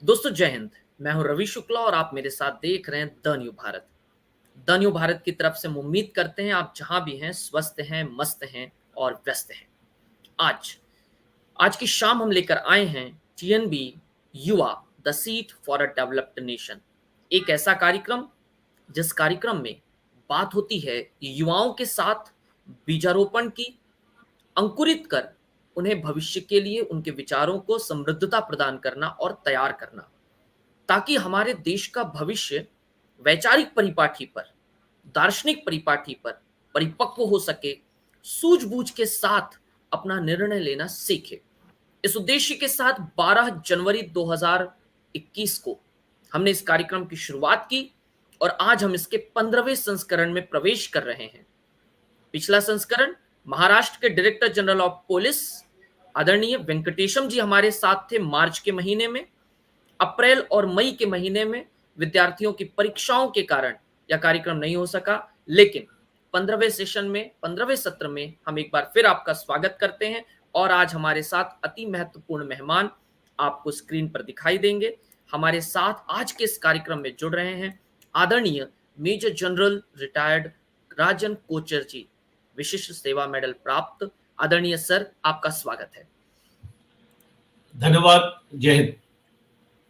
दोस्तों जय हिंद। मैं हूं रवि शुक्ला और आप मेरे साथ देख रहे हैं the new Bharat. The new Bharat की तरफ से हम उम्मीद करते हैं आप जहां भी हैं स्वस्थ हैं, मस्त हैं और व्यस्त हैं। आज आज की शाम हम लेकर आए हैं टीएनबी युवा, the seat for a developed nation. एक ऐसा कार्यक्रम जिस कार्यक्रम में बात होती है युवाओं के साथ बीजारोपण की, अंकुरित कर उन्हें भविष्य के लिए उनके विचारों को समृद्धता प्रदान करना और तैयार करना, ताकि हमारे देश का भविष्य वैचारिक परिपाठी पर, दार्शनिक परिपाठी पर परिपक्व हो सके, सूझबूझ के साथ अपना निर्णय लेना सीखे। इस उद्देश्य के साथ 12 जनवरी 2021 को हमने इस कार्यक्रम की शुरुआत की और आज हम इसके 15वें संस्करण में प्रवेश कर रहे हैं। पिछला संस्करण महाराष्ट्र के डायरेक्टर जनरल ऑफ पुलिस आदरणीय वेंकटेशम जी हमारे साथ थे मार्च के महीने में। अप्रैल और मई के महीने में विद्यार्थियों की परीक्षाओं के कारण यह कार्यक्रम नहीं हो सका, लेकिन 15वें सेशन में, 15वें सत्र में हम एक बार फिर आपका स्वागत करते हैं और आज हमारे साथ अति महत्वपूर्ण मेहमान आपको स्क्रीन पर दिखाई देंगे। हमारे साथ आज के इस कार्यक्रम में जुड़ रहे हैं आदरणीय मेजर जनरल रिटायर्ड राजन कोचर जी, विशिष्ट सेवा मेडल प्राप्त। आदरणीय सर, आपका स्वागत है। धन्यवाद। जय हिंद।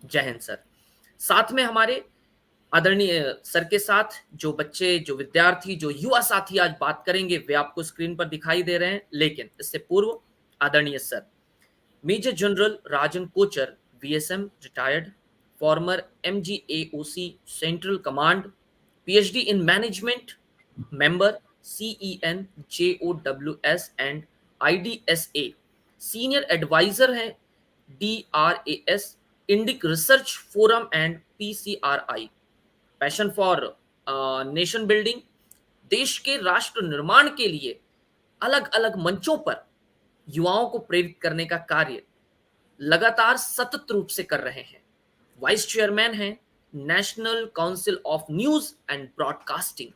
जय हिंद सर। साथ में हमारे आदरणीय सर के साथ जो बच्चे, जो विद्यार्थी, जो युवा साथी आज बात करेंगे वे आपको स्क्रीन पर दिखाई दे रहे हैं, लेकिन इससे पूर्व आदरणीय sir major general Rajan Kochar, VSM retired, former MGAOC central command, PhD in management, member CEN JOWS and IDSA, senior advisor हैं DRAS, Indic research forum and PCRI, passion for nation building, देश के राष्ट्र निर्माण के लिए अलग अलग मंचों पर युवाओं को प्रेरित करने का कार्य लगातार सतत रूप से कर रहे हैं। वाइस चेयरमैन हैं national council of news and broadcasting.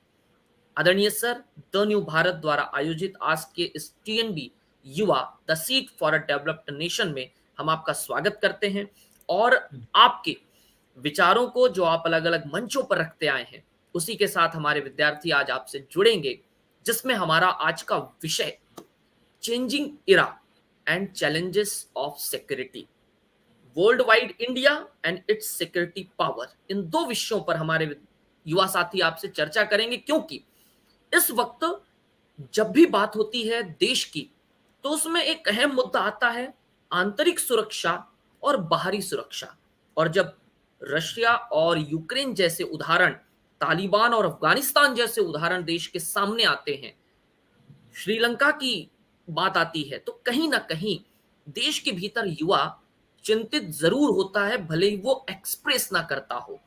आदरणीय सर, द न्यू भारत द्वारा आयोजित आज के इस टीएनबी युवा the seat for a developed nation में हम आपका स्वागत करते हैं और आपके विचारों को जो आप अलग अलग मंचों पर रखते आए हैं उसी के साथ हमारे विद्यार्थी आज आपसे जुड़ेंगे, जिसमें हमारा आज का विषय changing era and challenges of security, worldwide India and its security power. इन दो विषयों पर हमारे युवा साथी आपसे चर्चा करेंगे, क्योंकि इस वक्त जब भी बात होती है देश की तो उसमें एक अहम मुद्दा आता है आंतरिक सुरक्षा और बाहरी सुरक्षा। और जब रशिया और यूक्रेन जैसे उदाहरण, तालिबान और अफगानिस्तान जैसे उदाहरण देश के सामने आते हैं, श्रीलंका की बात आती है, तो कहीं ना कहीं देश के भीतर युवा चिंतित जरूर होता है, भले ही वो एक्सप्रेस ना करता हो।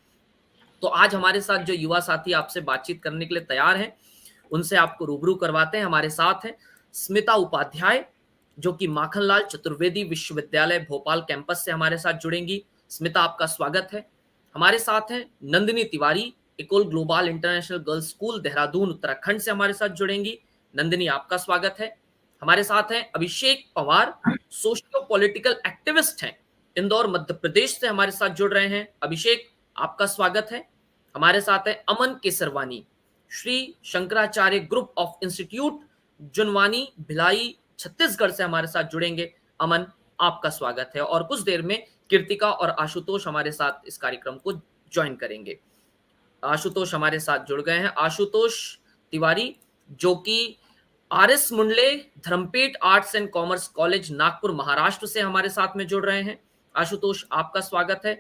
तो आज हमारे साथ जो युवा साथी आपसे बातचीत करने के लिए तैयार हैं उनसे आपको रूबरू करवाते हैं। हमारे साथ हैं स्मिता उपाध्याय, जो कि माखनलाल चतुर्वेदी विश्वविद्यालय भोपाल कैंपस से हमारे साथ जुड़ेंगी। स्मिता, आपका स्वागत है। हमारे साथ हैं Nandini Tiwari, इकोल global international girls school Dehradun Uttarakhand से हमारे साथ जुड़ेंगी। नंदिनी, आपका स्वागत है। हमारे साथ हैं अभिषेक पवार, सोशियो पॉलिटिकल एक्टिविस्ट हैं, इंदौर मध्य प्रदेश से हमारे साथ जुड़ रहे हैं। अभिषेक, आपका स्वागत है। हमारे साथ है Aman Kesarwani, Shri Shankaracharya group of institute Junwani Bhilai Chhattisgarh से हमारे साथ जुड़ेंगे। अमन, आपका स्वागत है। और कुछ देर में कृतिका और आशुतोष हमारे साथ इस कार्यक्रम को ज्वाइन करेंगे। आशुतोष हमारे साथ जुड़ गए हैं। आशुतोष तिवारी, जो कि RS Mundle Dharampeth arts and commerce college Nagpur Maharashtra से हमारे साथ में जुड़ रहे हैं। आशुतोष, आपका स्वागत है।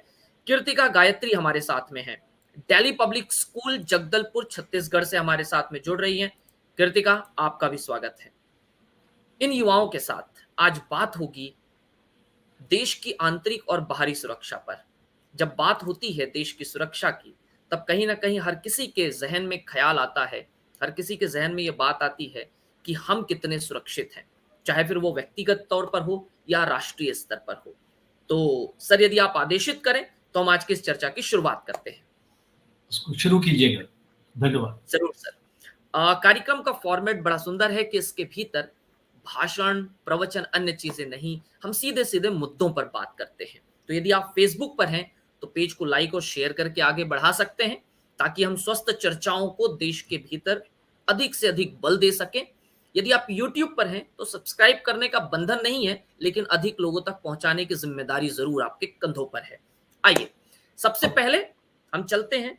कृतिका गायत्री हमारे साथ में है, दिल्ली पब्लिक स्कूल जगदलपुर छत्तीसगढ़ से हमारे साथ में जुड़ रही हैं। कृतिका, आपका भी स्वागत है। इन युवाओं के साथ आज बात होगी देश की आंतरिक और बाहरी सुरक्षा पर। जब बात होती है देश की सुरक्षा की, तब कहीं ना कहीं हर किसी के जहन में ख्याल आता है, हर किसी के जहन में यह बात आती है कि हम कितने सुरक्षित हैं, चाहे फिर वो व्यक्तिगत तौर पर हो या राष्ट्रीय स्तर पर हो। तो सर, यदि आप आदेशित करें तो हम आज की इस चर्चा की शुरुआत करते हैं। उसको शुरू कीजिएगा। धन्यवाद। जरूर सर। कार्यक्रम का फॉर्मेट बड़ा सुंदर है कि इसके भीतर भाषण, प्रवचन, अन्य चीजें नहीं, हम सीधे सीधे मुद्दों पर बात करते हैं। तो यदि आप फेसबुक पर हैं पेज को लाइक और शेयर करके आगे बढ़ा सकते हैं, ताकि हम स्वस्थ चर्चाओं को देश के भीतर अधिक से अधिक बल दे सकें। यदि आप YouTube पर हैं तो सब्सक्राइब करने का बंधन नहीं है, लेकिन अधिक लोगों तक पहुंचाने की जिम्मेदारी जरूर आपके कंधों पर है। आइए सबसे पहले हम चलते हैं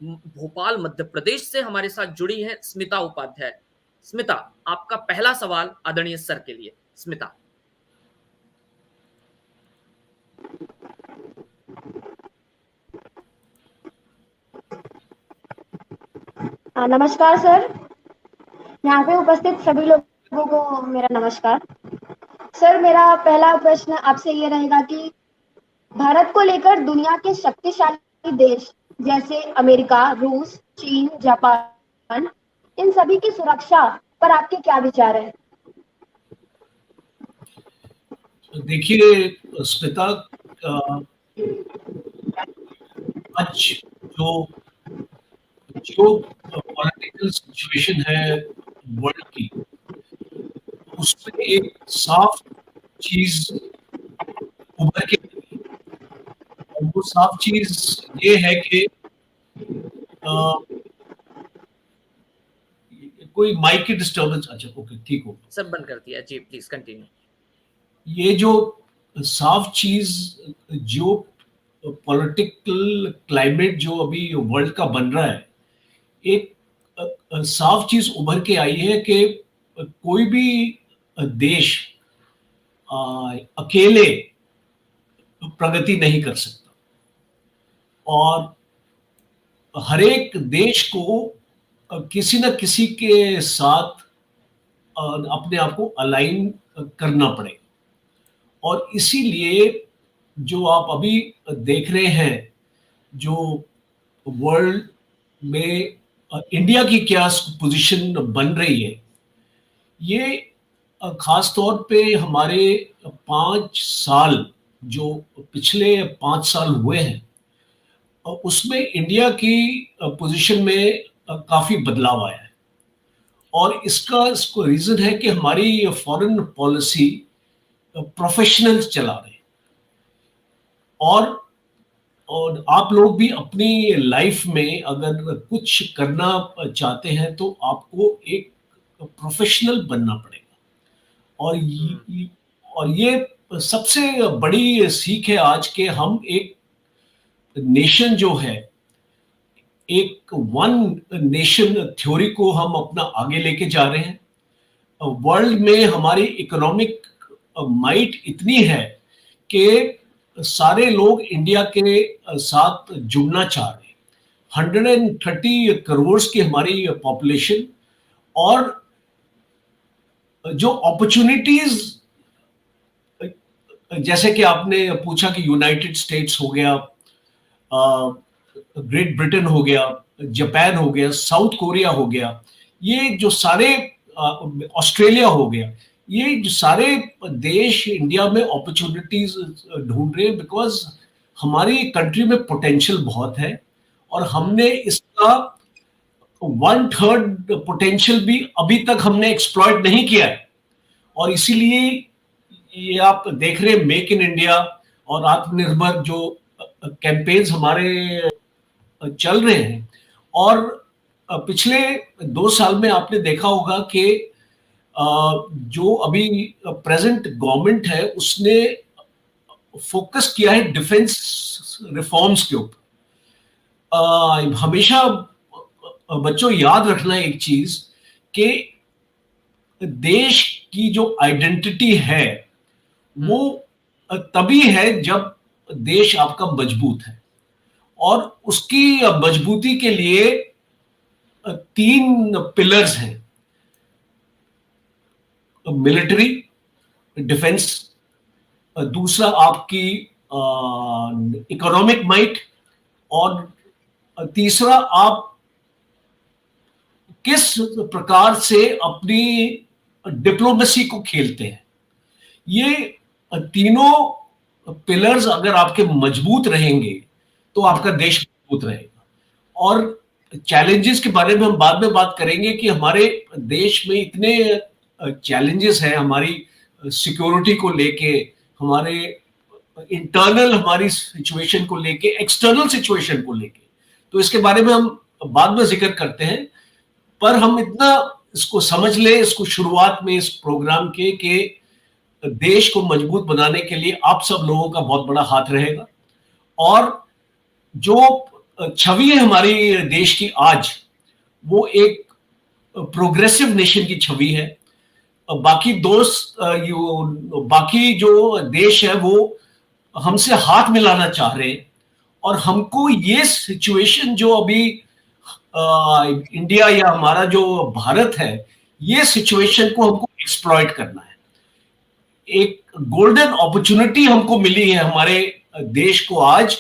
भोपाल मध्य प्रदेश से। हमारे साथ जुड़ी है स्मिता उपाध्याय। स्मिता, आपका पहला सवाल आदरणीय सर के लिए। स्मिता। नमस्कार सर, यहाँ पे उपस्थित सभी लोगों को मेरा नमस्कार। सर, मेरा पहला प्रश्न आपसे ये रहेगा कि भारत को लेकर दुनिया के शक्तिशाली देश जैसे अमेरिका, रूस, चीन, जापान, इन सभी की सुरक्षा पर आपके क्या विचार हैं? देखिए स्मिता, आज जो पॉलिटिकल सिचुएशन है वर्ल्ड की, उसमें एक साफ चीज उभर के आई है। और वो साफ चीज ये है कि कोई माइक की डिस्टर्बेंस। अच्छा, ओके, ठीक हो, सब बंद कर दिया जी, प्लीज कंटिन्यू। ये जो साफ चीज, जो पॉलिटिकल क्लाइमेट जो अभी वर्ल्ड का बन रहा है, एक साफ चीज उभर के आई है कि कोई भी देश अकेले प्रगति नहीं कर सकता, और हर एक देश को किसी न किसी के साथ अपने आप को अलाइन करना पड़ेगा। और इसीलिए जो आप अभी देख रहे हैं, जो वर्ल्ड में इंडिया की क्या पोजीशन बन रही है, ये खास तौर पे हमारे 5 साल, जो पिछले 5 साल हुए हैं, उसमें इंडिया की पोजीशन में काफी बदलाव आया है। और इसको रीजन है कि हमारी फॉरेन पॉलिसी प्रोफेशनल्स चला रहे हैं। और आप लोग भी अपनी लाइफ में अगर कुछ करना चाहते हैं तो आपको एक प्रोफेशनल बनना पड़ेगा। और ये सबसे बड़ी सीख है आज के, हम एक नेशन जो है, एक वन नेशन थ्योरी को हम अपना आगे लेके जा रहे हैं। वर्ल्ड में हमारी इकोनॉमिक माइट इतनी है कि सारे लोग इंडिया के साथ जुड़ना चाह रहे हैं। 130 करोड़ की हमारी पॉपुलेशन, और जो अपॉर्चुनिटीज, जैसे कि आपने पूछा कि यूनाइटेड स्टेट्स हो गया, ग्रेट ब्रिटेन हो गया, जापान हो गया, साउथ कोरिया हो गया, ये जो सारे, ऑस्ट्रेलिया हो गया, ये जो सारे देश इंडिया में अपॉर्चुनिटीज ढूंढ रहे हैं, बिकॉज हमारी कंट्री में पोटेंशियल बहुत है, और हमने इसका 1/3 पोटेंशियल भी अभी तक हमने एक्सप्लॉइट नहीं किया है। और इसीलिए ये आप देख रहे हैं मेक इन इंडिया और आत्मनिर्भर जो कैंपेन्स हमारे चल रहे हैं। और पिछले 2 साल में आपने देखा होगा कि जो अभी प्रेजेंट गवर्नमेंट है, उसने फोकस किया है डिफेंस रिफॉर्म्स के ऊपर। हमेशा बच्चों याद रखना एक चीज, कि देश की जो आइडेंटिटी है वो तभी है जब देश आपका मजबूत है। और उसकी मजबूती के लिए 3 पिलर्स हैं: मिलिट्री डिफेंस, दूसरा आपकी इकोनॉमिक माइट, और तीसरा आप किस प्रकार से अपनी डिप्लोमेसी को खेलते हैं। ये तीनों पिलर्स अगर आपके मजबूत रहेंगे तो आपका देश मजबूत रहेगा। और चैलेंजेस के बारे में हम बाद में बात करेंगे कि हमारे देश में इतने चैलेंजेस हैं हमारी सिक्योरिटी को लेके, हमारे इंटरनल हमारी सिचुएशन को लेके, एक्सटर्नल सिचुएशन को लेके, तो इसके बारे में हम बाद में जिक्र करते हैं। पर हम इतना इसको समझ लें, इसको शुरुआत में इस प्रोग्राम के देश को मजबूत बनाने के लिए आप सब लोगों का बहुत बड़ा हाथ रहेगा। और जो छवि है हमारी देश की आज, वो एक प्रोग्रेसिव नेशन की छवि है। बाकी बाकी जो देश है वो हमसे हाथ मिलाना चाह रहे हैं, और हमको ये सिचुएशन जो अभी इंडिया या हमारा जो भारत है, ये सिचुएशन को हमको एक्सप्लॉइट करना है। एक गोल्डन अपॉर्चुनिटी हमको मिली है हमारे देश को आज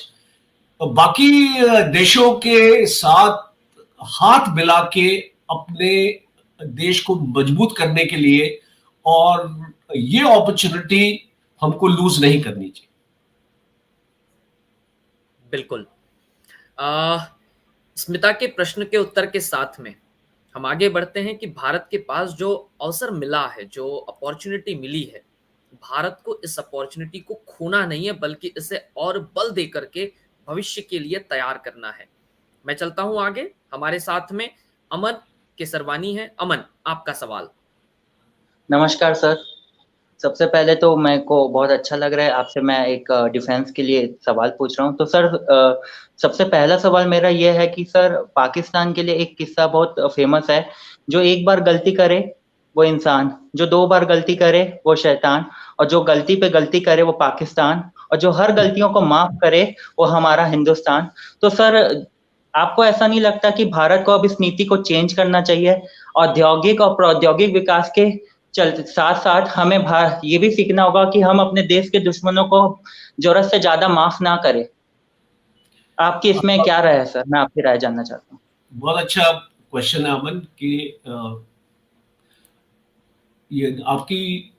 बाकी देशों के साथ हाथ मिला के अपने देश को मजबूत करने के लिए, और ये अपॉर्चुनिटी हमको लूज नहीं करनी चाहिए। बिल्कुल। स्मिता के प्रश्न के उत्तर के साथ में हम आगे बढ़ते हैं कि भारत के पास जो अवसर मिला है, जो अपॉर्चुनिटी मिली है, भारत को इस अपॉर्चुनिटी को खोना नहीं है, बल्कि इसे और बल दे करके भविष्य के लिए तैयार करना है। मैं चलता हूं आगे। हमारे साथ में अमन केसरवानी है। अमन, आपका सवाल। नमस्कार सर। सबसे पहले तो मेरे को बहुत अच्छा लग रहा है आपसे मैं एक डिफेंस के लिए सवाल पूछ रहा हूँ। तो सर सबसे पहला सवाल मेरा ये है कि सर पाकिस्तान के लिए एक किस्सा बहुत फेमस है, जो एक बार गलती करे वो इंसान, जो 2 बार गलती करे वो शैतान, और जो गलती पे गलती करे वो पाकिस्तान, और जो हर गलतियों को माफ करे वो हमारा हिंदुस्तान। तो सर आपको ऐसा नहीं लगता कि भारत को अब इस नीति को चेंज करना चाहिए? औद्योगिक और प्रौद्योगिक विकास के साथ साथ हमें ये भी सीखना होगा कि हम अपने देश के दुश्मनों को जरूरत से ज्यादा माफ ना करें। आपकी इसमें क्या राय है सर? मैं आपकी राय जानना चाहता हूँ। बहुत अच्छा क्वेश्चन है अमन कि ये आपकी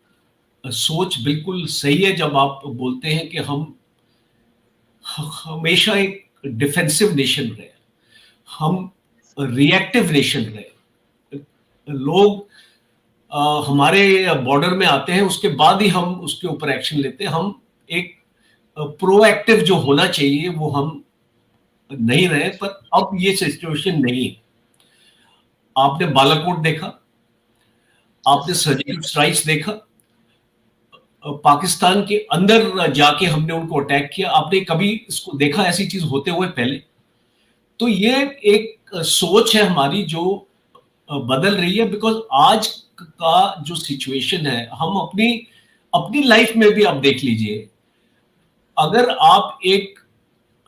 सोच बिल्कुल सही है जब आप बोलते हैं कि हम हमेशा एक डिफेंसिव नेशन रहे, हम रिएक्टिव नेशन रहे। लोग हमारे बॉर्डर में आते हैं, उसके बाद ही हम उसके ऊपर एक्शन लेते हैं। हम एक प्रोएक्टिव जो होना चाहिए वो हम नहीं रहे, पर अब ये सिचुएशन नहीं है। आपने बालाकोट देखा, आपने सर्जिकल स्ट्राइक्स देखा, पाकिस्तान के अंदर जाके हमने उनको अटैक किया। आपने कभी इसको देखा ऐसी चीज होते हुए पहले? तो ये एक सोच है हमारी जो बदल रही है, बिकॉज आज का जो सिचुएशन है, हम अपनी लाइफ में भी आप देख लीजिए, अगर आप एक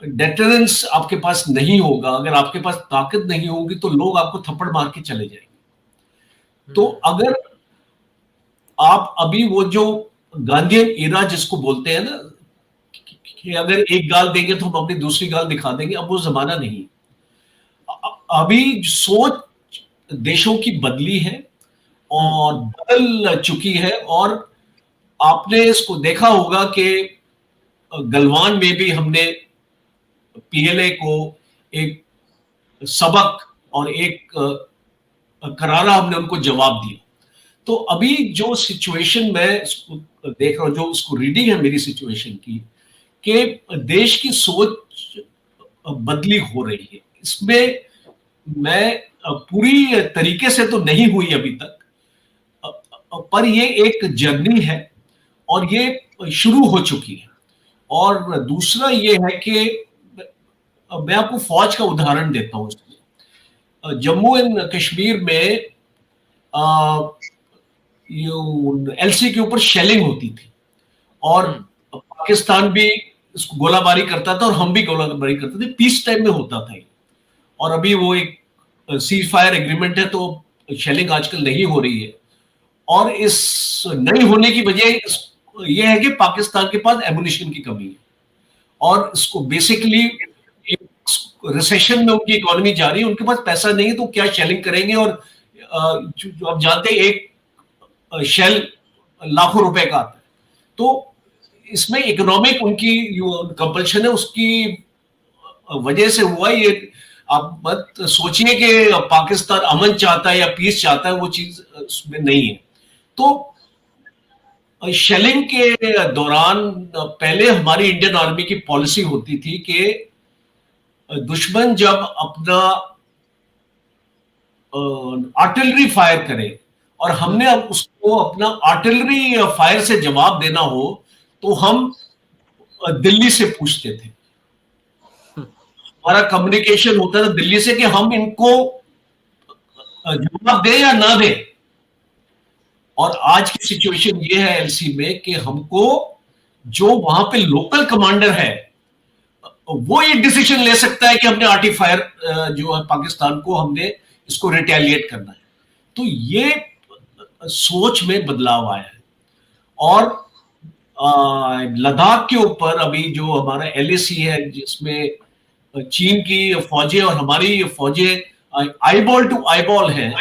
डेटरेंस आपके पास नहीं होगा, अगर आपके पास ताकत नहीं होगी, तो लोग आपको थप्पड़ मार के चले जाएंगे। तो अगर आप अभी वो जो गांधीयन इरा जिसको बोलते हैं ना, कि अगर एक गाल देंगे तो हम अपनी दूसरी गाल दिखा देंगे, अब वो जमाना नहीं। अभी सोच देशों की बदली है और बदल चुकी है, और आपने इसको देखा होगा कि गलवान में भी हमने पीएलए को एक सबक और एक करारा हमने उनको जवाब दिया। तो अभी जो सिचुएशन मैं इसको देख रहा हूं, जो उसको रीडिंग है मेरी सिचुएशन की, कि देश की सोच बदली हो रही है। इसमें मैं पूरी तरीके से तो नहीं हुई अभी तक, पर ये एक जर्नी है और ये शुरू हो चुकी है। और दूसरा ये है कि मैं आपको फौज का उदाहरण देता हूं। इसमें जम्मू एंड कश्मीर में एलसी के ऊपर शेलिंग होती थी, और पाकिस्तान भी इसको गोलाबारी करता था और हम भी गोलाबारी करते थे। पीस टाइम में होता था। और अभी वो एक सीज फायर एग्रीमेंट है, तो शेलिंग आजकल नहीं हो रही है। और इस नहीं होने की वजह यह है कि पाकिस्तान के पास एमुनिशन की कमी है, और इसको बेसिकली एक रिसेशन में उनकी इकोनॉमी जा रही है, उनके पास पैसा नहीं है, तो क्या शेलिंग करेंगे। और जो आप जानते हैं, एक शेल लाखों रुपए का आता है। तो इसमें इकोनॉमिक उनकी कंपल्शन है, उसकी वजह से हुआ ये। आप मत सोचिए कि पाकिस्तान अमन चाहता है या पीस चाहता है, वो चीज उसमें नहीं है। तो शेलिंग के दौरान पहले हमारी इंडियन आर्मी की पॉलिसी होती थी कि दुश्मन जब अपना आर्टिलरी फायर करे और हमने अब उसको अपना आर्टिलरी फायर से जवाब देना हो तो हम दिल्ली से पूछते थे। हमारा कम्युनिकेशन होता था दिल्ली से कि हम इनको जवाब दें या ना दें। और आज की सिचुएशन ये है एलसी में कि हमको जो वहां पे लोकल कमांडर है वो ये डिसीजन ले सकता है कि हमने आर्टी फायर जो है पाकिस्तान को हमने इसको रिटेलिएट करना है। तो ये सोच में बदलाव आया है। और लद्दाख के ऊपर अभी जो हमारा एलएसी है जिसमें चीन की फौजें और हमारी फौजें आईबॉल टू आईबॉल है,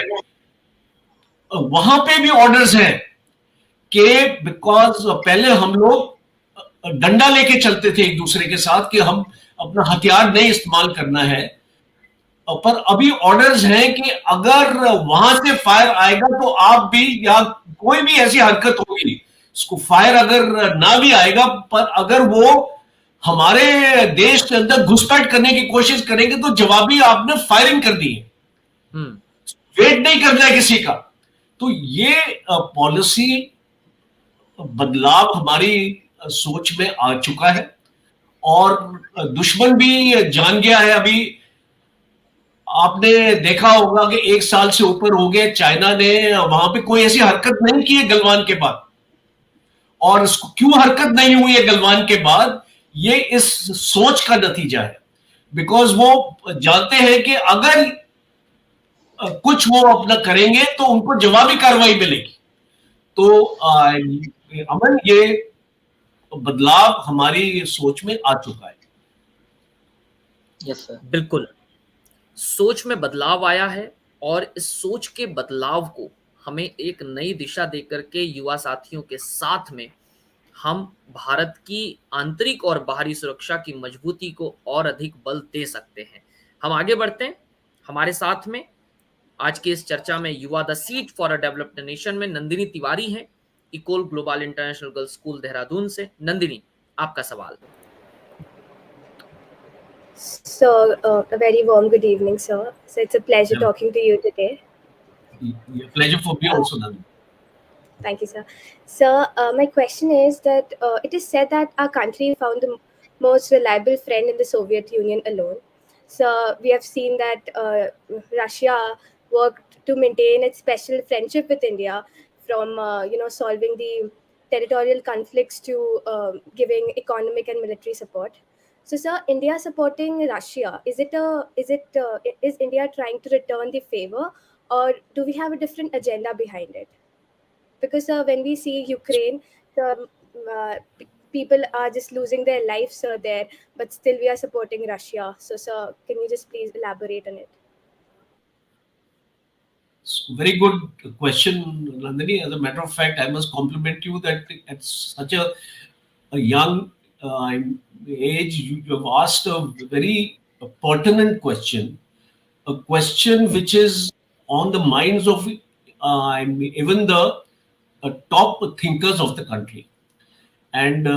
वहां पे भी ऑर्डर्स हैं कि बिकॉज पहले हम लोग डंडा लेके चलते थे एक दूसरे के साथ कि हम अपना हथियार नहीं इस्तेमाल करना है, पर अभी ऑर्डर्स हैं कि अगर वहां से फायर आएगा तो आप भी या कोई भी ऐसी हरकत होगी उसको फायर अगर ना भी आएगा पर अगर वो हमारे देश के अंदर घुसपैठ करने की कोशिश करेंगे तो जवाबी आपने फायरिंग कर दी है, वेट नहीं करना है किसी का। तो ये पॉलिसी बदलाव हमारी सोच में आ चुका है और दुश्मन भी जान गया है। अभी आपने देखा होगा कि 1 साल से ऊपर हो गए चाइना ने वहां पे कोई ऐसी हरकत नहीं की है गलवान के बाद। और इसको क्यों हरकत नहीं हुई है गलवान के बाद, ये इस सोच का नतीजा है। बिकॉज वो जानते हैं कि अगर कुछ वो अपना करेंगे तो उनको जवाबी कार्रवाई मिलेगी। तो अमन ये बदलाव हमारी सोच में आ चुका है। यस सर, बिल्कुल सोच में बदलाव आया है और इस सोच के बदलाव को हमें एक नई दिशा देकर के युवा साथियों के साथ में हम भारत की आंतरिक और बाहरी सुरक्षा की मजबूती को और अधिक बल दे सकते हैं। हम आगे बढ़ते हैं। हमारे साथ में आज की इस चर्चा में युवा the seed for a developed nation में नंदिनी तिवारी हैं, इकोल global international girls school Dehradun से। नंदिनी, आपका सवाल। So, a very warm good evening, sir. So, it's a pleasure talking to you today. Pleasure for me also, Nandini. Thank you, sir. Sir, my question is that it is said that our country found the most reliable friend in the Soviet Union alone. So, we have seen that Russia worked to maintain its special friendship with India, from solving the territorial conflicts to giving economic and military support. So, sir, India supporting Russia, is India trying to return the favor, or do we have a different agenda behind it? Because when we see Ukraine, people are just losing their lives there, but still we are supporting Russia. So, sir, can you just please elaborate on it? Very good question, Nandini. As a matter of fact, I must compliment you that at such a young age, you have asked a very pertinent question, a question which is on the minds of even the top thinkers of the country. And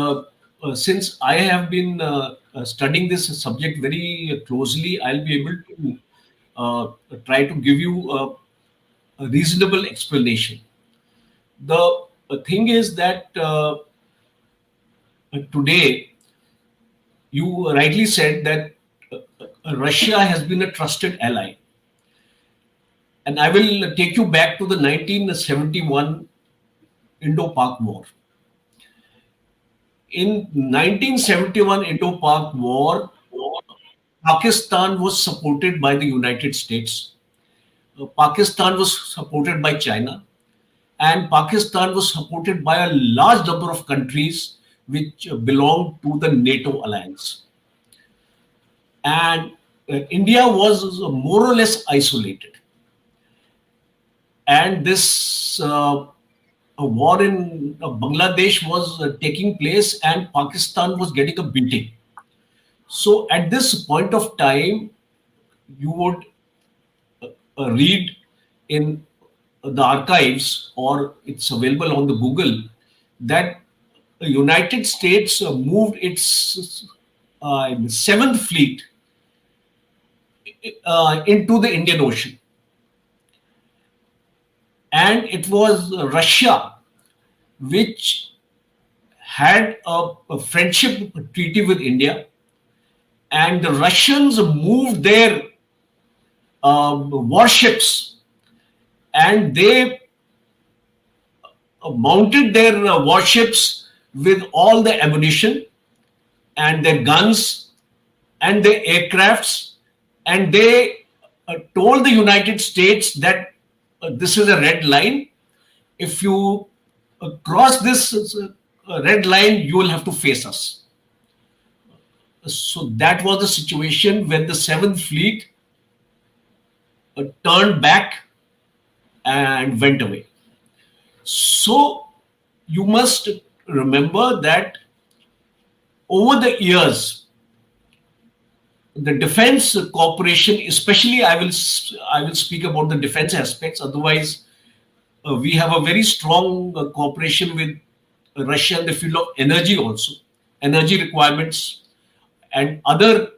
since I have been studying this subject very closely, I'll be able to try to give you a reasonable explanation. The thing is that today, you rightly said that Russia has been a trusted ally. And I will take you back to the 1971 Indo-Pak War. In 1971 Indo-Pak War, Pakistan was supported by the United States. Pakistan was supported by China. And Pakistan was supported by a large number of countries which belonged to the NATO alliance. And India was more or less isolated. And this war in Bangladesh was taking place and Pakistan was getting a beating. So at this point of time, you would read in the archives, or it's available on the Google, that the United States moved its Seventh Fleet into the Indian Ocean. And it was Russia which had a friendship treaty with India, and the Russians moved their warships, and they mounted their warships with all the ammunition and their guns and their aircrafts, and they told the United States that this is a red line. If you cross this red line, you will have to face us. So that was the situation when the Seventh Fleet turned back and went away. So you must remember that over the years, the defense cooperation, especially I will speak about the defense aspects. Otherwise, we have a very strong cooperation with Russia in the field of energy also, energy requirements and other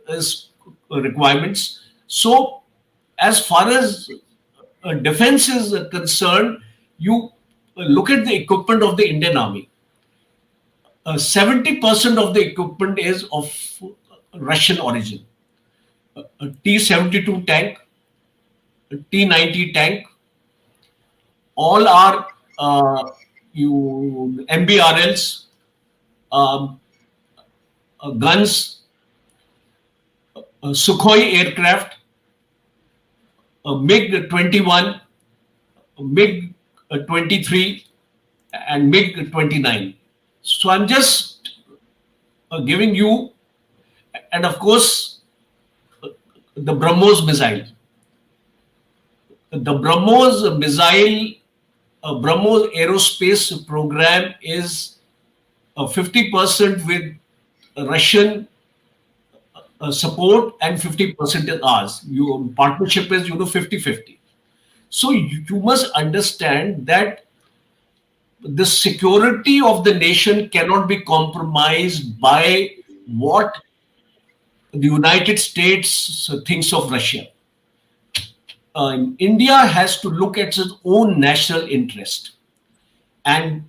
requirements. So as far as defense is concerned, you look at the equipment of the Indian Army. 70% of the equipment is of Russian origin. A T-72 tank, a T-90 tank, all are MBRLs, guns, Sukhoi aircraft, MiG-21, MiG-23, and MiG-29. So I'm just giving you, and of course, the BrahMos missile. The BrahMos missile, BrahMos aerospace program is 50% with Russian support and 50% is ours. Your partnership is 50-50. So you must understand that the security of the nation cannot be compromised by what the United States thinks of Russia. India has to look at its own national interest. And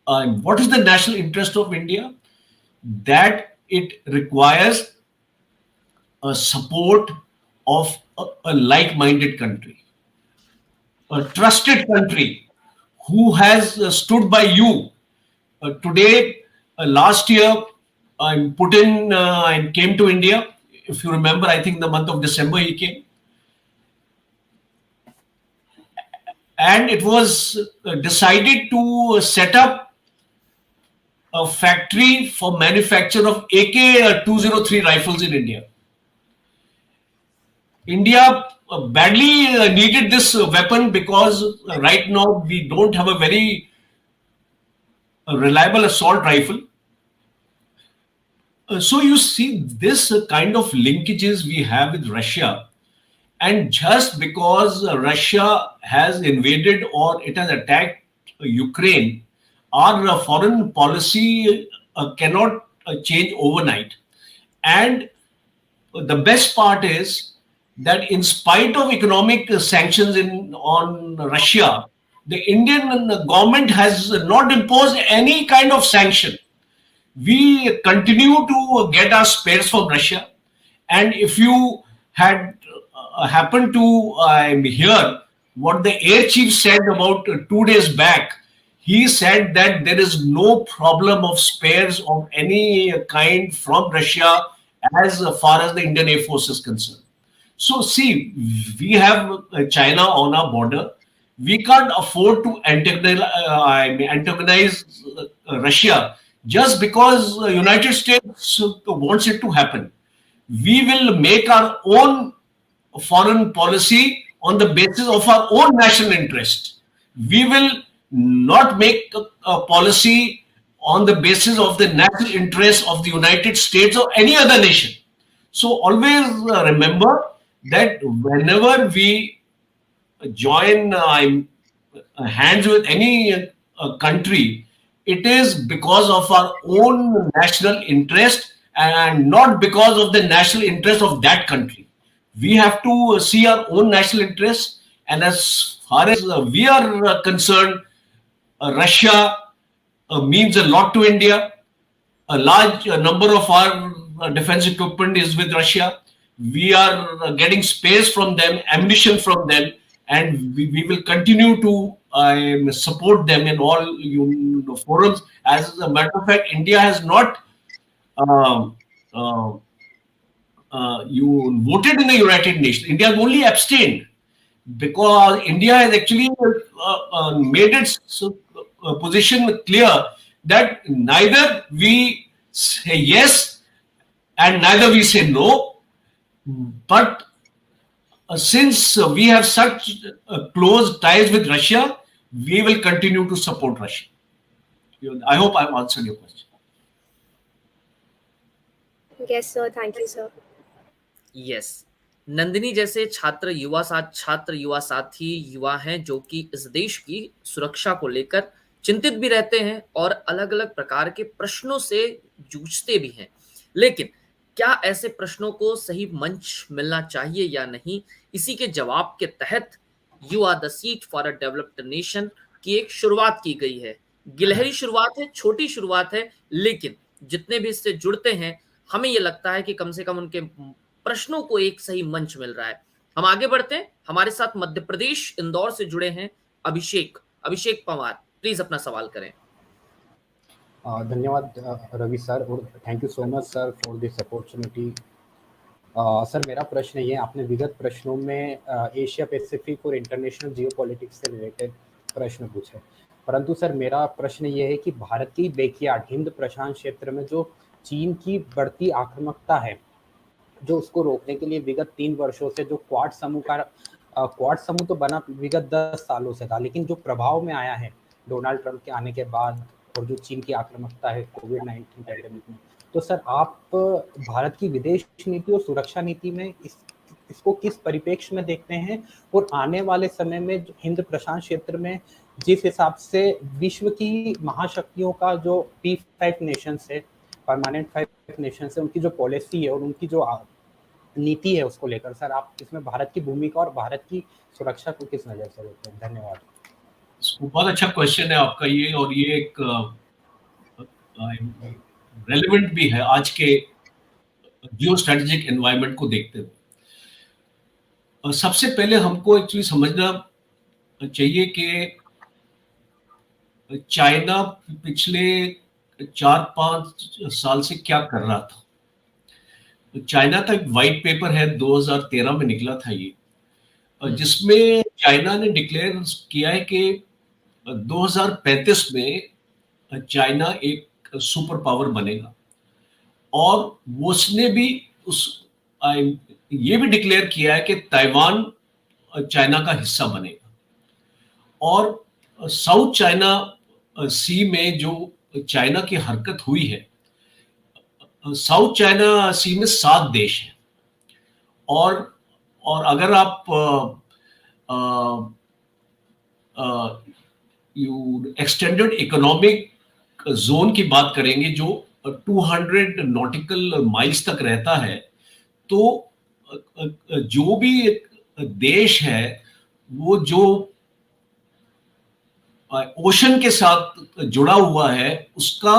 what is the national interest of India? That it requires a support of a like-minded country, a trusted country who has stood by you. Today, last year, Putin came to India. If you remember, I think the month of December he came. And it was decided to set up a factory for manufacture of AK-203 rifles in India. India badly needed this weapon because right now we don't have a very reliable assault rifle. So you see this kind of linkages we have with Russia, and just because Russia has invaded or it has attacked Ukraine, our foreign policy cannot change overnight. And the best part is that in spite of economic sanctions on Russia, the Indian government has not imposed any kind of sanction. We continue to get our spares from Russia. And if you had happened to hear what the air chief said about 2 days back, he said that there is no problem of spares of any kind from Russia as far as the Indian Air Force is concerned. So see, we have China on our border. We can't afford to antagonize Russia just because the United States wants it to happen. We will make our own foreign policy on the basis of our own national interest. We will not make a policy on the basis of the national interest of the United States or any other nation. So always remember that whenever we join hands with any country, it is because of our own national interest and not because of the national interest of that country. We have to see our own national interests, and as far as we are concerned, Russia means a lot to India. A large number of our defense equipment is with Russia. We are getting space from them, ammunition from them, and we will continue to support them in all forums. As a matter of fact, India has not um, uh, you voted in the United Nations. India has only abstained because India has actually made its position clear that neither we say yes and neither we say no. But since we have such close ties with Russia, we will continue to support Russia. I hope I've answered your question. Yes, sir. Thank you, sir. Yes, Nandini जैसे छात्र युवा साथी युवा हैं जो कि इस देश की सुरक्षा को लेकर चिंतित भी रहते हैं और अलग अलग प्रकार के प्रश्नों से जूझते भी हैं। लेकिन क्या ऐसे प्रश्नों को सही मंच मिलना चाहिए या नहीं, इसी के जवाब के तहत you are the seat for a developed nation की एक शुरुआत की गई है। गिलहरी शुरुआत है, छोटी शुरुआत है, लेकिन जितने भी इससे जुड़ते हैं हमें ये लगता है कि कम से कम उनके प्रश्नों को एक सही मंच मिल रहा है। हम आगे बढ़ते हैं। हमारे साथ मध्य प्रदेश इंदौर से जुड़े हैं अभिषेक पवार, प्लीज अपना सवाल करें। धन्यवाद रवि सर, और thank you so much sir for this opportunity. Sir मेरा प्रश्न ये, आपने विगत प्रश्नों में एशिया पैसिफिक और इंटरनेशनल जियोपॉलिटिक्स से रिलेटेड प्रश्न पूछे, परंतु सर मेरा प्रश्न ये है कि भारत की बैकयार्ड हिंद प्रशांत क्षेत्र में जो चीन की बढ़ती आक्रामकता है, जो उसको रोकने के लिए विगत 3 वर्षों से जो क्वाड समूह तो बना विगत 10 सालों से था, लेकिन जो प्रभाव में आया है डोनाल्ड ट्रंप के आने के बाद और जो चीन की आक्रामकता है कोविड-19 पैंडेमिक में, तो सर आप भारत की विदेश नीति और सुरक्षा नीति में इसको किस परिप्रेक्ष्य में देखते हैं, और आने वाले समय में हिंद प्रशांत क्षेत्र में जिस हिसाब से विश्व की महाशक्तियों का जो P5 नेशंस है, परमानेंट 5 नेशंस है, उनकी जो पॉलिसी है और उनकी जो नीति है उसको लेकर सर आप इसमें भारत की भूमिका और भारत की सुरक्षा को किस नजर से देखते हैं? धन्यवाद। बहुत अच्छा क्वेश्चन है आपका ये, और ये एक रेलेवेंट भी है आज के जियो स्ट्रेटेजिक एनवायरनमेंट को देखते हुए। सबसे पहले हमको एक्चुअली समझना चाहिए कि चाइना पिछले 4-5 साल से क्या कर रहा था। चाइना का एक वाइट पेपर है 2013 में निकला था ये, जिसमें चाइना ने डिक्लेयर किया है कि 2035 में चाइना एक सुपर पावर बनेगा, और उसने भी ये भी डिक्लेयर किया है कि ताइवान चाइना का हिस्सा बनेगा। और साउथ चाइना सी में जो चाइना की हरकत हुई है, साउथ चाइना सी में 7 देश हैं, और अगर आप एक्सटेंडेड इकोनॉमिक जोन की बात करेंगे जो 200 नॉटिकल माइल्स तक रहता है, तो जो भी एक देश है वो जो ओशन के साथ जुड़ा हुआ है उसका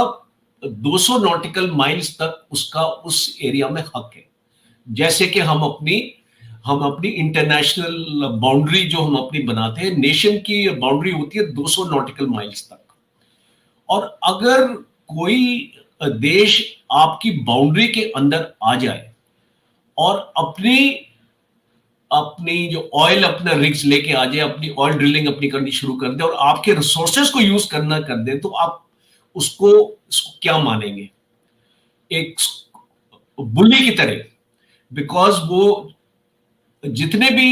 200 नॉटिकल माइल्स तक उसका उस एरिया में हक है। जैसे कि हम अपनी इंटरनेशनल बाउंड्री जो हम अपनी बनाते हैं, नेशन की बाउंड्री होती है 200 नॉटिकल माइल्स तक, और अगर कोई देश आपकी बाउंड्री के अंदर आ जाए और अपनी जो ऑयल अपना रिग्स लेके आ जाए, अपनी ऑयल ड्रिलिंग अपनी करनी शुरू कर दे और आपके रिसोर्सेज को यूज करना कर दे, तो आप उसको क्या मानेंगे? एक बुल्ली की तरह। बिकॉज वो जितने भी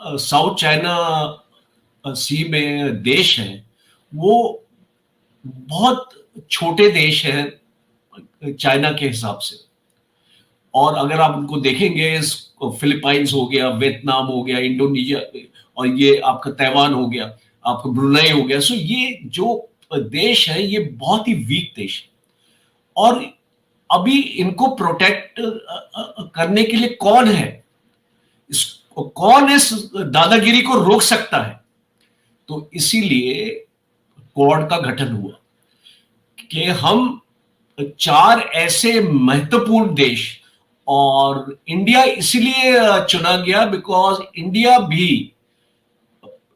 साउथ चाइना सी में देश हैं वो बहुत छोटे देश हैं चाइना के हिसाब से, और अगर आप उनको देखेंगे, फिलीपाइंस हो गया, वियतनाम हो गया, इंडोनेशिया, और ये आपका ताइवान हो गया, आपका ब्रुनेई हो गया, सो ये जो देश है ये बहुत ही वीक देश है, और अभी इनको प्रोटेक्ट करने के लिए कौन है, कौन इस दादागिरी को रोक सकता है? तो इसीलिए क्वाड का गठन हुआ कि हम 4 ऐसे महत्वपूर्ण देश, और इंडिया इसलिए चुना गया बिकॉज इंडिया भी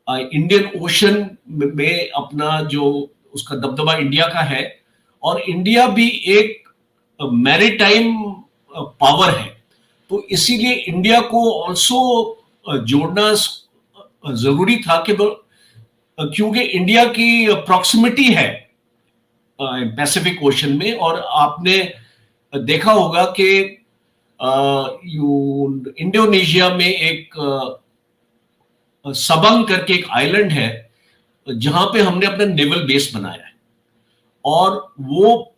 इंडियन ओशन में अपना जो उसका दबदबा इंडिया का है, और इंडिया भी एक मैरीटाइम पावर है, तो इसीलिए इंडिया को ऑल्सो जोड़ना जरूरी था कि क्योंकि इंडिया की प्रॉक्सिमिटी है पैसिफिक ओशन में। और आपने देखा होगा कि इंडोनेशिया में एक सबंग करके एक आइलैंड है जहां पे हमने अपना नेवल बेस बनाया है, और वो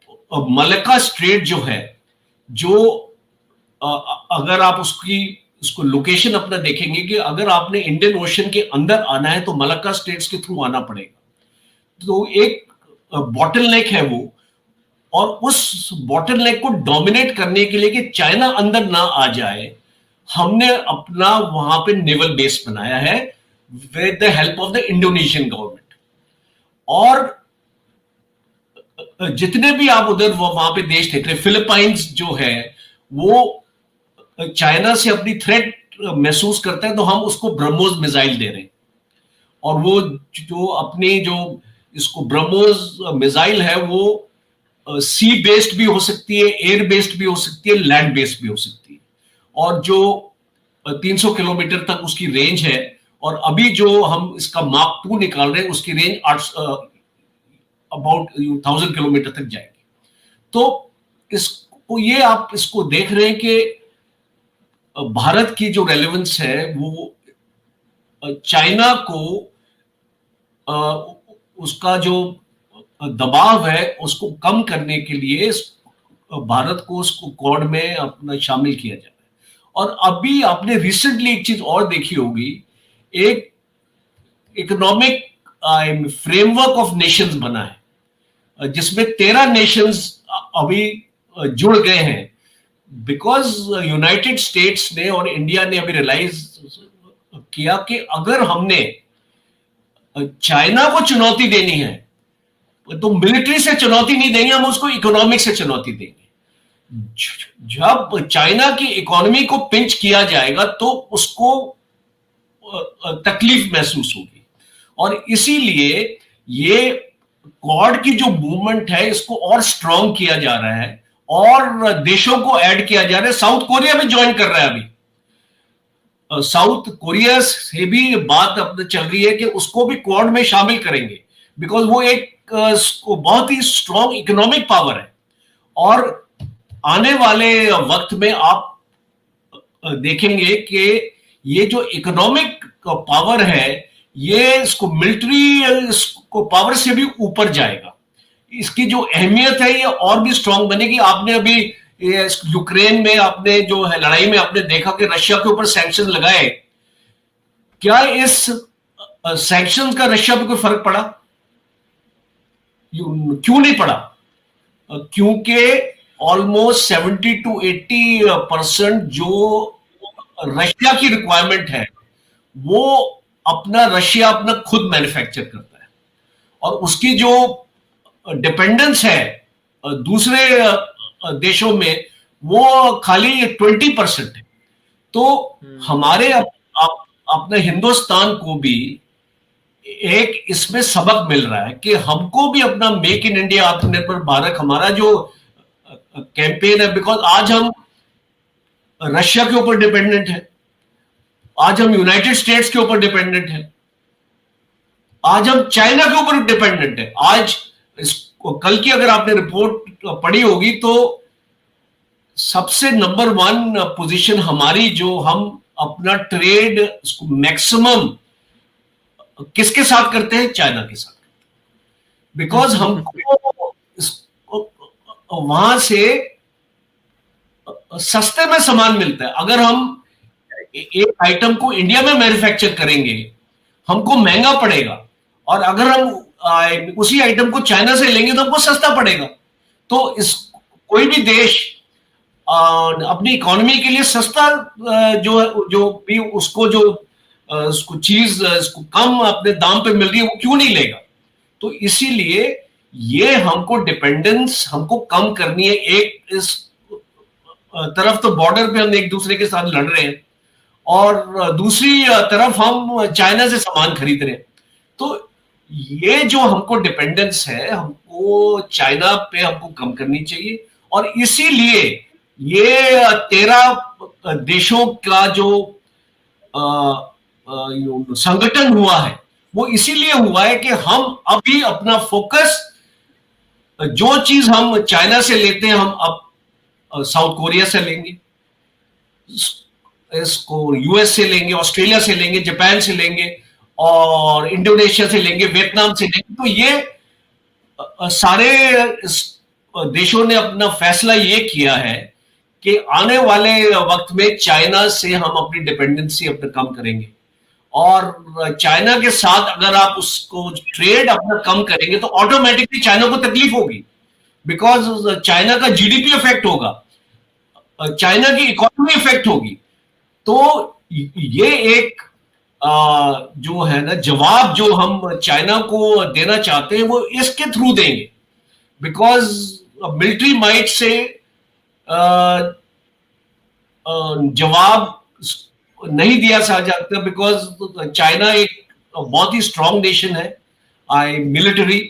मलक्का स्ट्रेट जो है, जो अगर आप उसको लोकेशन अपना देखेंगे कि अगर आपने इंडियन ओशन के अंदर आना है तो मलक्का स्टेट्स के थ्रू आना पड़ेगा, तो एक बॉटल नेक है वो, और उस बॉटल नेक को डोमिनेट करने के लिए कि चाइना अंदर ना आ जाए, हमने अपना वहां पे नेवल बेस बनाया है with the help of the Indonesian government. और जितने भी आप उधर वहां पे देश देख रहे, फिलीपाइंस जो है वो चाइना से अपनी थ्रेट महसूस करता है, तो हम उसको ब्रह्मोस मिसाइल दे रहे हैं, और वो जो अपनी जो इसको ब्रह्मोस मिसाइल है वो सी बेस्ड भी हो सकती है, एयर बेस्ड भी हो सकती है, लैंड बेस्ड भी हो सकती है, और जो 300 किलोमीटर तक उसकी रेंज है। और अभी जो हम इसका मार्क 2 निकाल रहे हैं उसकी रेंज अबाउट 1000 किलोमीटर तक जाएगी। तो इसको ये आप इसको देख रहे हैं कि भारत की जो रेलेवेंस है वो चाइना को उसका जो दबाव है उसको कम करने के लिए भारत को उसको क्वाड में अपना शामिल किया जा रहा है। और अभी आपने रिसेंटली एक चीज और देखी होगी, एक इकोनॉमिक फ्रेमवर्क ऑफ नेशंस बना है जिसमें 13 नेशंस अभी जुड़ गए हैं, बिकॉज यूनाइटेड स्टेट्स ने और इंडिया ने अभी रियलाइज किया कि अगर हमने चाइना को चुनौती देनी है तो मिलिट्री से चुनौती नहीं देंगे, हम उसको इकोनॉमिक से चुनौती देंगे। जब चाइना की इकोनॉमी को पिंच किया जाएगा तो उसको तकलीफ महसूस होगी, और इसीलिए ये क्वाड की जो मूवमेंट है इसको और स्ट्रांग किया जा रहा है, और देशों को ऐड किया जा रहा है। साउथ कोरिया भी ज्वाइन कर रहा है अभी, साउथ कोरिया से भी बात अब चल रही है कि उसको भी क्वाड में शामिल करेंगे, बिकॉज वो एक बहुत ही स्ट्रांग इकोनॉमिक पावर है। और आने वाले वक्त में आप देखेंगे कि ये जो इकोनॉमिक पावर है ये इसको मिलिट्री इसको पावर से भी ऊपर जाएगा, इसकी जो अहमियत है ये और भी स्ट्रांग बनेगी। आपने अभी यूक्रेन में आपने जो है लड़ाई में आपने देखा कि रशिया के ऊपर सैंक्शन लगाए, क्या इस सैंक्शन का रशिया पे कोई फर्क पड़ा? क्यों नहीं पड़ा? क्योंकि ऑलमोस्ट 70 to 80% जो रशिया की रिक्वायरमेंट है वो रशिया अपना खुद मैन्युफैक्चर करता है, और उसकी जो डिपेंडेंस है दूसरे देशों में वो खाली 20% है। तो हमारे अपने हिंदुस्तान को भी एक इसमें सबक मिल रहा है कि हमको भी अपना मेक इन इंडिया आत्मनिर्भर भारत हमारा जो कैंपेन है, बिकॉज आज हम रशिया के ऊपर डिपेंडेंट है, आज हम यूनाइटेड स्टेट्स के ऊपर डिपेंडेंट है, आज हम चाइना के ऊपर डिपेंडेंट है। आज कल की अगर आपने रिपोर्ट पढ़ी होगी तो सबसे नंबर 1 पोजीशन हमारी, जो हम अपना ट्रेड मैक्सिमम किसके साथ करते हैं? चाइना के साथ, बिकॉज हमको वहां से सस्ते में सामान मिलता है। अगर हम एक आइटम को इंडिया में मैन्युफैक्चर करेंगे हमको महंगा पड़ेगा, और अगर हम उसी आइटम को चाइना से लेंगे तो हमको सस्ता पड़ेगा। तो इस कोई भी देश अपनी इकोनॉमी के लिए सस्ता जो भी उसको चीज इसको कम अपने दाम पे मिल रही है वो क्यों नहीं लेगा। तो इसीलिए ये हमको डिपेंडेंस हमको कम करनी है। एक इस तरफ तो बॉर्डर पे हम एक दूसरे के साथ लड़ रहे हैं और दूसरी तरफ हम चाइना से सामान खरीद रहे हैं। तो ये जो हमको डिपेंडेंस है हमको चाइना पे हमको कम करनी चाहिए। और इसीलिए ये 13 देशों का जो संगठन हुआ है वो इसीलिए हुआ है कि हम अभी अपना फोकस जो चीज हम चाइना से लेते हैं हम अब साउथ कोरिया से लेंगे, इसको यूएस से लेंगे, ऑस्ट्रेलिया से लेंगे, जापान से लेंगे और इंडोनेशिया से लेंगे, वियतनाम से लेंगे। तो ये सारे देशों ने अपना फैसला ये किया है कि आने वाले वक्त में चाइना से हम अपनी डिपेंडेंसी अपना कम करेंगे। और चाइना के साथ अगर आप उसको ट्रेड अपना कम करेंगे तो ऑटोमेटिकली चाइना को तकलीफ होगी, बिकॉज चाइना का जीडीपी इफेक्ट होगा, चाइना की इकोनॉमी इफेक्ट होगी। तो ये एक जो है ना जवाब जो हम चाइना को देना चाहते हैं वो इसके थ्रू देंगे। बिकॉज मिलिट्री माइट से जवाब नहीं दिया जा सकता, बिकॉज चाइना एक बहुत ही स्ट्रांग नेशन है मिलिट्री,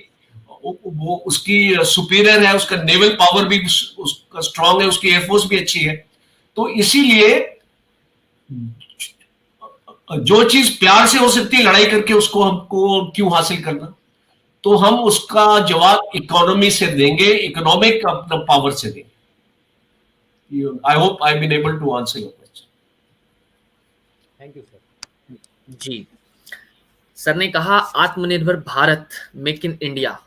वो उसकी सुपीरियर है, उसका नेवल पावर भी उसका स्ट्रांग है, उसकी एयरफोर्स भी अच्छी है। तो इसीलिए जो चीज प्यार से हो सकती है लड़ाई करके उसको हमको क्यों हासिल करना। तो हम उसका जवाब इकोनॉमी से देंगे, इकोनॉमिक अपना पावर से देंगे। I hope I been able to answer your question. Thank you sir. जी, सर ने कहा आत्मनिर्भर भारत, मेक इन इंडिया,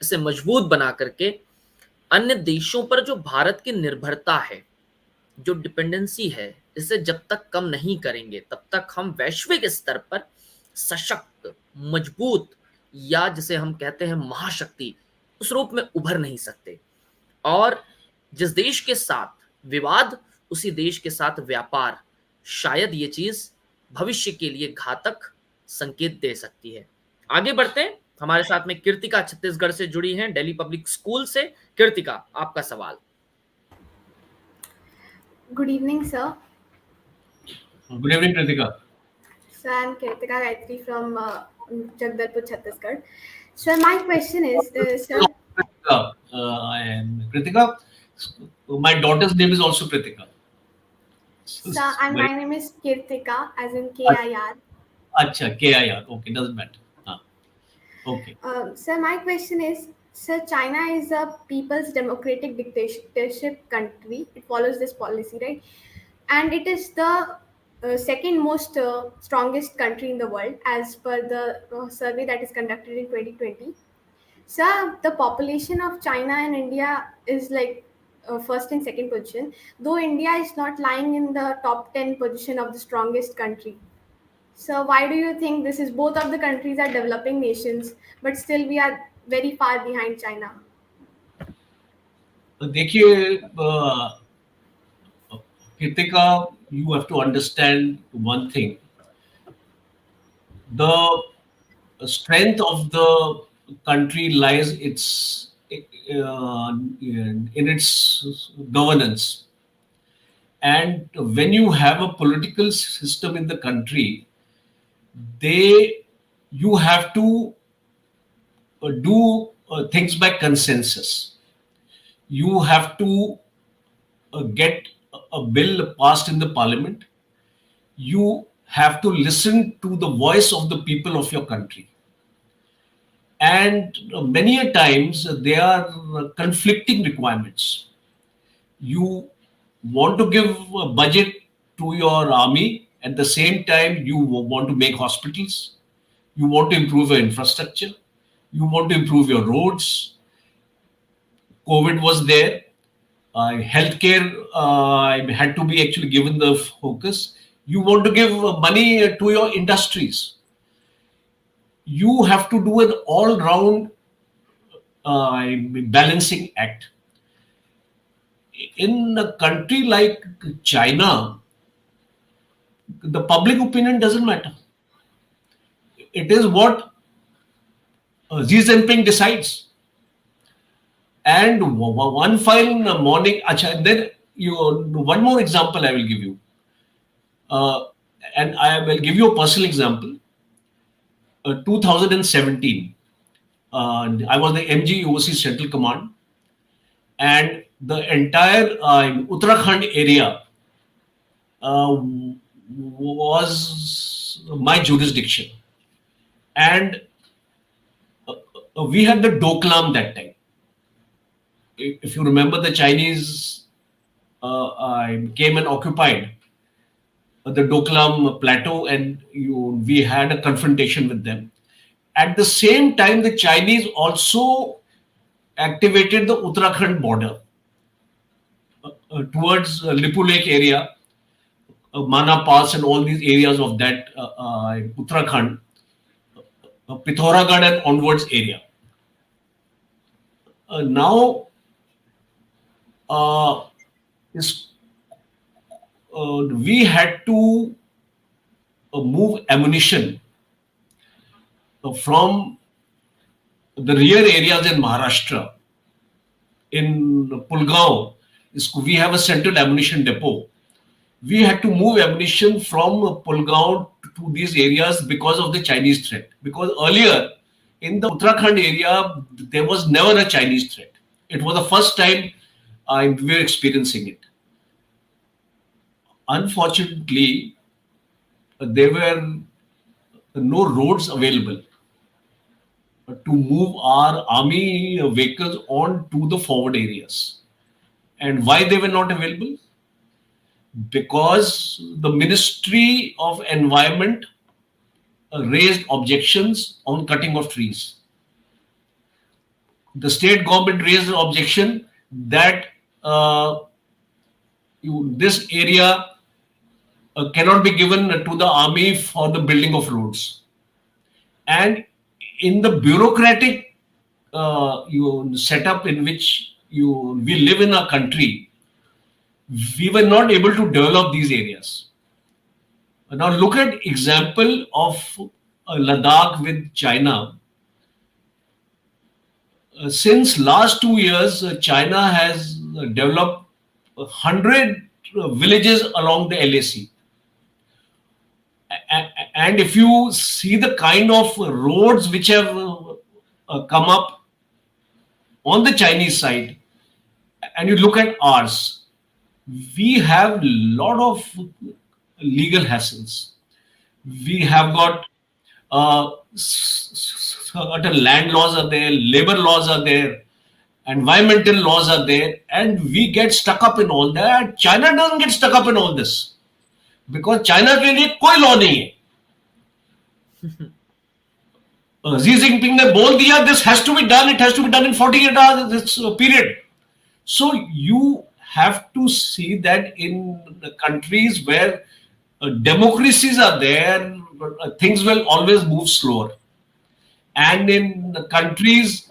इसे मजबूत बना करके अन्य देशों पर जो भारत की निर्भरता है, जो डिपेंडेंसी है, इसे जब तक कम नहीं करेंगे तब तक हम वैश्विक स्तर पर सशक्त, मजबूत या जिसे हम कहते हैं महाशक्ति उस रूप में उभर नहीं सकते। और जिस देश के साथ विवाद उसी देश के साथ व्यापार, शायद ये चीज भविष्य के लिए घातक संकेत दे सकती है। आगे बढ़ते हैं, हमारे साथ में कीर्तिका छत्तीसगढ़ से जुड़ी हैं, दिल्ली पब्लिक स्कूल से। कीर्तिका, आपका सवाल। Good evening, sir. Good evening Kritika. So I'm Kirtika Gayatri from Jagdalpur, Chhattisgarh. So my question is, sir. I am Kritika. My daughter's name is also Kritika. Sir, and my name is Kirtika, as in K-I-R. अच्छा, KIR. Okay, doesn't matter. Okay. Sir, my question is, sir, China is a people's democratic dictatorship country. It follows this policy, right? And it is the second most strongest country in the world, as per the survey that is conducted in 2020. Sir, the population of China and India is like first and second position, though India is not lying in the top 10 position of the strongest country. So why do you think this is? Both of the countries are developing nations, but still we are very far behind China. देखिए Kritika, you have to understand one thing. The strength of the country lies in its governance. And when you have a political system in the country, you have to do things by consensus. You have to get a bill passed in the parliament. You have to listen to the voice of the people of your country. And many a times there are conflicting requirements. You want to give a budget to your army, at the same time you want to make hospitals, you want to improve your infrastructure, you want to improve your roads. COVID was there, healthcare had to be actually given the focus. You want to give money to your industries. you have to do an all-round balancing act. In a country like China, the public opinion doesn't matter. It is what Xi Jinping decides. And one fine morning, then one more example I will give you. And I will give you a personal example. 2017, I was the MG Overseas Central Command, and the entire Uttarakhand area was my jurisdiction. And we had the Doklam that time. If you remember, the Chinese came and occupied the Doklam plateau, and we had a confrontation with them. At the same time, the Chinese also activated the Uttarakhand border towards Lipu Lake area, Mana Pass, and all these areas of that Uttarakhand, Pithoragarh and onwards area. Now, we had to move ammunition from the rear areas in Maharashtra. In Pulgaon, we have a central ammunition depot. We had to move ammunition from Pulgaon to these areas because of the Chinese threat. Because earlier in the Uttarakhand area, there was never a Chinese threat. It was the first time we were experiencing it. Unfortunately, there were no roads available to move our army vehicles on to the forward areas. And why they were not available? Because the Ministry of Environment raised objections on cutting of trees. The state government raised an objection that this area cannot be given to the army for the building of roads. And in the bureaucratic setup in which we live in our country, we were not able to develop these areas. Now look at example of Ladakh with China. Since last 2 years, China has developed 100 villages along the LAC. And if you see the kind of roads which have come up on the Chinese side, and you look at ours, we have a lot of legal hassles. We have got certain land laws are there, labor laws are there, environmental laws are there, and we get stuck up in all that. China doesn't get stuck up in all this because China के लिए कोई law नहीं है. Xi Jinping ने बोल दिया, this has to be done. It has to be done in 48 hours. This period. So you have to see that in the countries where democracies are there, things will always move slower. And in the countries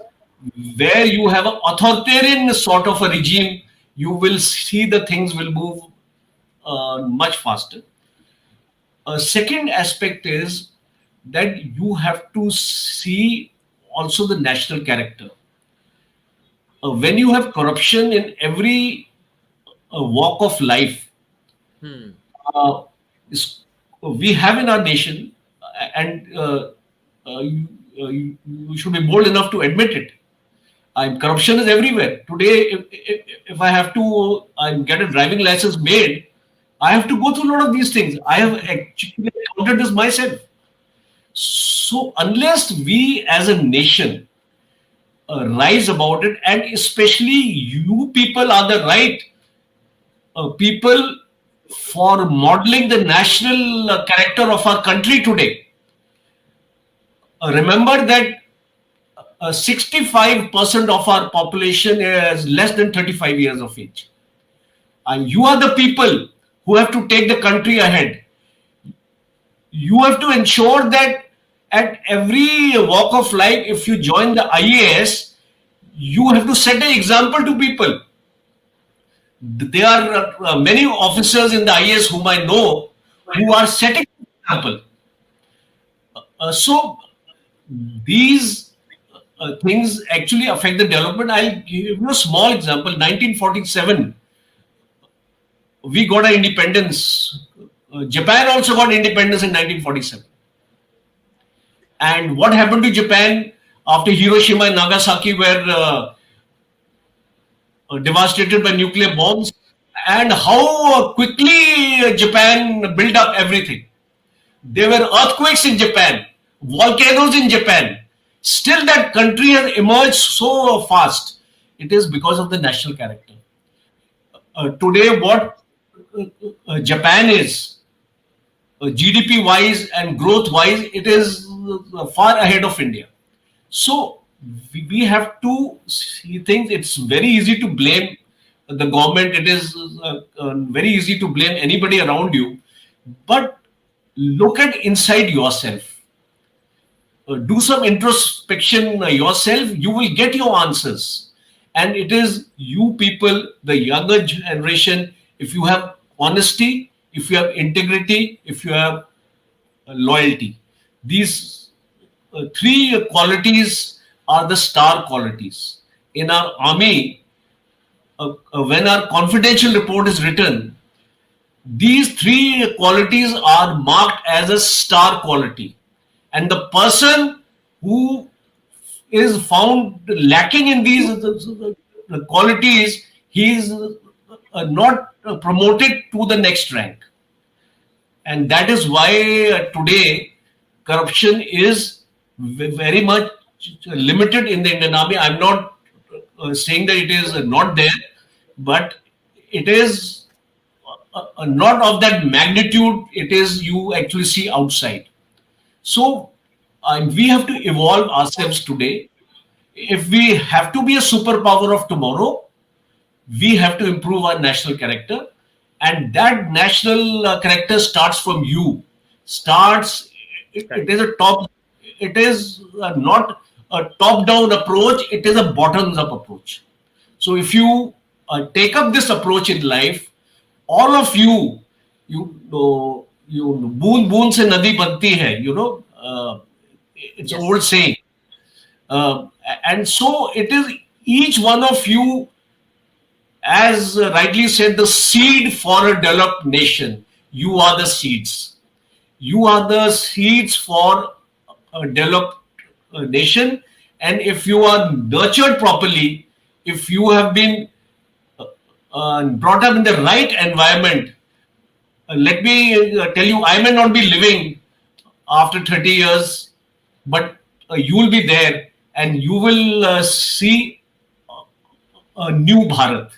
where you have an authoritarian sort of a regime, you will see the things will move much faster. Second aspect is that you have to see also the national character. When you have corruption in every walk of life, we have in our nation, and you should be bold enough to admit it. Corruption is everywhere. Today, if I have to get a driving license made, I have to go through a lot of these things. I have actually encountered this myself. So unless we as a nation rise about it, and especially you people are the right people for modeling the national character of our country today. Remember that 65% of our population is less than 35 years of age. And you are the people who have to take the country ahead. You have to ensure that At every walk of life, if you join the IAS, you have to set an example to people. There are many officers in the IAS whom I know who are setting an example. So these things actually affect the development. I'll give you a small example. 1947, we got our independence. Japan also got independence in 1947. And what happened to Japan after Hiroshima and Nagasaki were devastated by nuclear bombs, and how quickly Japan built up everything. There were earthquakes in Japan, volcanoes in Japan. Still, that country has emerged so fast. It is because of the national character. Today, what Japan is, GDP wise and growth wise, it is far ahead of India. So we have to see things. It's very easy to blame the government. It is very easy to blame anybody around you. But look at inside yourself. Do some introspection yourself. You will get your answers. And it is you people, the younger generation, if you have honesty, if you have integrity, if you have loyalty, these three qualities are the star qualities. In our army, when our confidential report is written, these three qualities are marked as a star quality. And the person who is found lacking in these qualities, he is not promoted to the next rank. And that is why today corruption is very much limited in the Indian Army. I'm not saying that it is not there, but it is not of that magnitude. It is you actually see outside. So we have to evolve ourselves today. If we have to be a superpower of tomorrow, we have to improve our national character. And that national character starts from you. It is a top. It is not a top-down approach. It is a bottoms-up approach. So if you take up this approach in life, all of you know, boon boon se nadi banti hai. It's an old saying. And so it is each one of you, as rightly said, the seed for a developed nation. You are the seeds. You are the seeds for a developed nation. And if you are nurtured properly, if you have been brought up in the right environment, let me tell you, I may not be living after 30 years, but you will be there and you will see a new Bharat.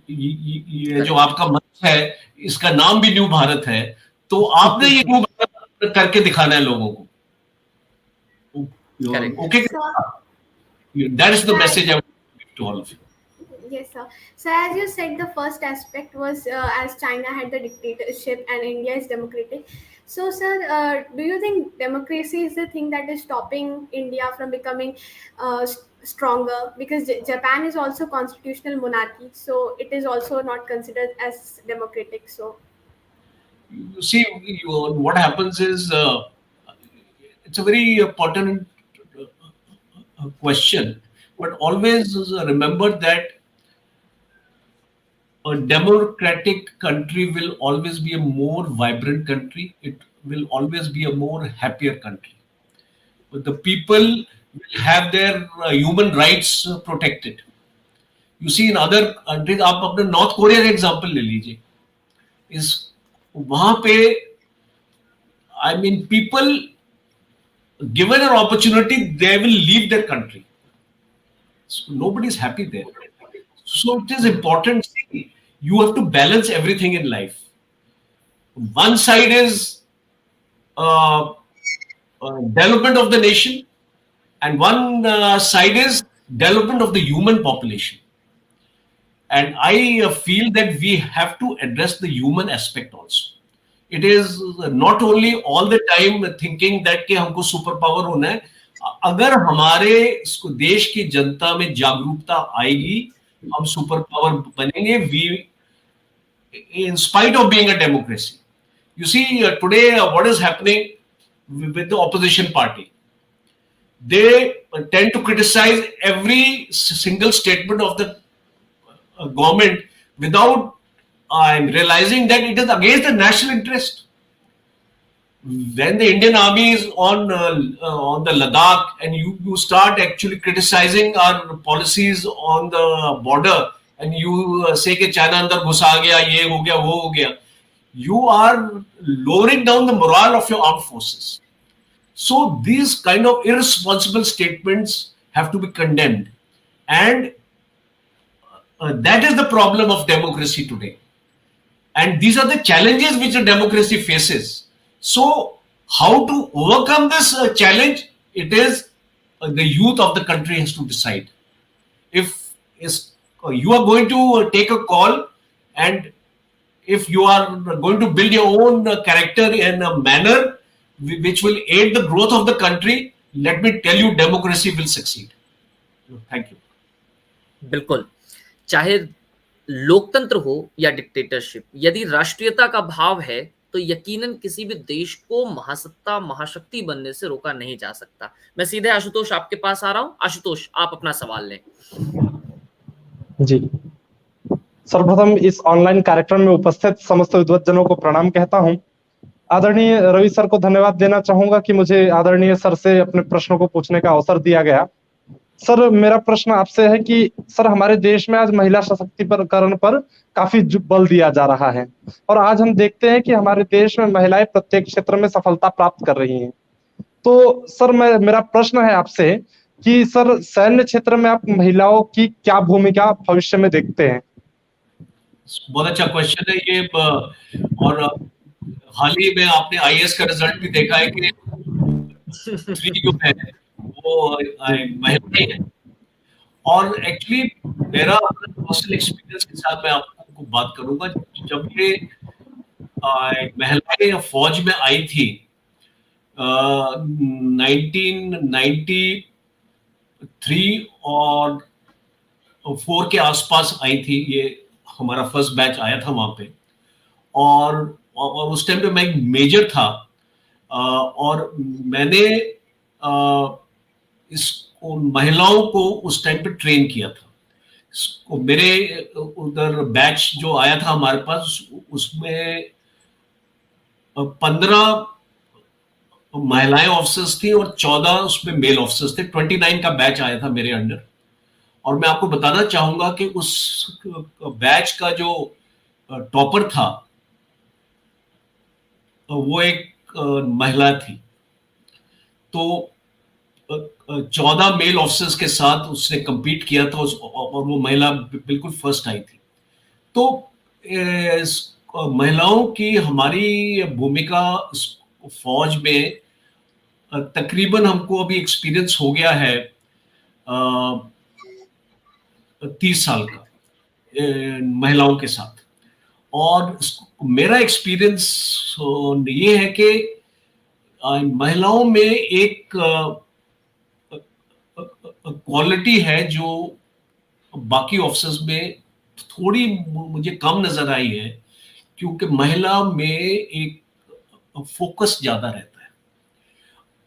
ये जो आपका मंच है, इसका नाम भी new Bharat है, तो आपने ये न्यू भारत करके दिखाना है लोगों को. Okay, that is the message I want to give to all of you. Yes, sir. So as you said, the first aspect was as China had the dictatorship and India is democratic. So, sir, do you think democracy is the thing that is stopping India from becoming stronger? Because Japan is also constitutional monarchy, so it is also not considered as democratic. So, you see, what happens is it's a very important question, but always remember that a democratic country will always be a more vibrant country. It will always be a more happier country. But the people will have their human rights protected. You see, in other countries, आप अपने North Korea का example ले लीजिए. इस वहाँ पे, I mean, people given an opportunity, they will leave their country. So nobody is happy there. So it is important. You have to balance everything in life. One side is development of the nation, and one side is development of the human population. And I feel that we have to address the human aspect also. It is not only all the time thinking that कि हमको super power होना है. अगर हमारे देश की जनता में जागरूकता आएगी, हम सुपर पावर बनेंगे. We, in spite of being a democracy, you see today what is happening with the opposition party. They tend to criticize every single statement of the government without realizing that it is against the national interest. When the Indian army is on the Ladakh and you start actually criticizing our policies on the border and you say कि China अंदर घुसा गया, ये हो गया, वो हो गया, you are lowering down the morale of your armed forces. So these kind of irresponsible statements have to be condemned, and that is the problem of democracy today. And these are the challenges which a democracy faces. So how to overcome this challenge? It is the youth of the country has to decide. If you are going to take a call, and if you are going to build your own character in a manner which will aid the growth of the country, let me tell you, democracy will succeed. Thank you. बिल्कुल, चाहे लोकतंत्र हो या dictatorship, यदि राष्ट्रीयता का भाव है तो यकीनन किसी भी देश को महासत्ता महाशक्ति बनने से रोका नहीं जा सकता. मैं सीधे आशुतोष आपके पास आ रहा हूं. आशुतोष, आप अपना सवाल लें. जी, सर्वप्रथम इस ऑनलाइन कार्यक्रम में उपस्थित समस्त विद्वज्जनों को प्रणाम कहता हूं. आदरणीय रवि सर को धन्यवाद देना चाहूंगा कि मुझे आदरणीय सर से अपने प्रश्नों को पूछने का अवसर दिया गया. सर, मेरा प्रश्न आपसे है कि सर, हमारे देश में आज महिला सशक्तिकरण पर काफी बल दिया जा रहा है और आज हम देखते हैं कि हमारे देश में महिलाएं प्रत्येक क्षेत्र में सफलता प्राप्त कर रही हैं. तो सर, मेरा प्रश्न है आपसे कि सर, सैन्य क्षेत्र में आप महिलाओं की क्या भूमिका भविष्य में देखते हैं? बहुत अच्छा क्वेश्चन है ये. और हाल ही में आपने आईएएस का रिजल्ट भी देखा है कि 3 जो है वो महिलाएं हैं. और एक्चुअली मेरा पर्सनल एक्सपीरियंस के साथ मैं आपको बात करूंगा. जब ये महिलाएं फौज में आई थी 1993 और 4 के आसपास आई थी. ये हमारा फर्स्ट बैच आया था वहां पे, और उस टाइम पे मैं एक मेजर था. और मैंने इसको महिलाओं को उस टाइम पे ट्रेन किया था. मेरे उधर बैच जो आया था हमारे पास, उसमें 15 महिलाएं ऑफिसर्स थी और 14 उसमें मेल ऑफिसर्स थे. 29 का बैच आया था मेरे अंडर. और मैं आपको बताना चाहूंगा कि उस बैच का जो टॉपर था वो एक महिला थी. तो 14 मेल ऑफिसर्स के साथ उसने compete किया था और वो महिला बिल्कुल फर्स्ट आई थी. तो महिलाओं की हमारी भूमिका फौज में तकरीबन हमको अभी एक्सपीरियंस हो गया है 30 साल का महिलाओं के साथ. और मेरा एक्सपीरियंस ये है कि महिलाओं में एक क्वालिटी है जो बाकी ऑफिसर्स में थोड़ी मुझे कम नजर आई है, क्योंकि महिला में एक फोकस ज्यादा रहता है.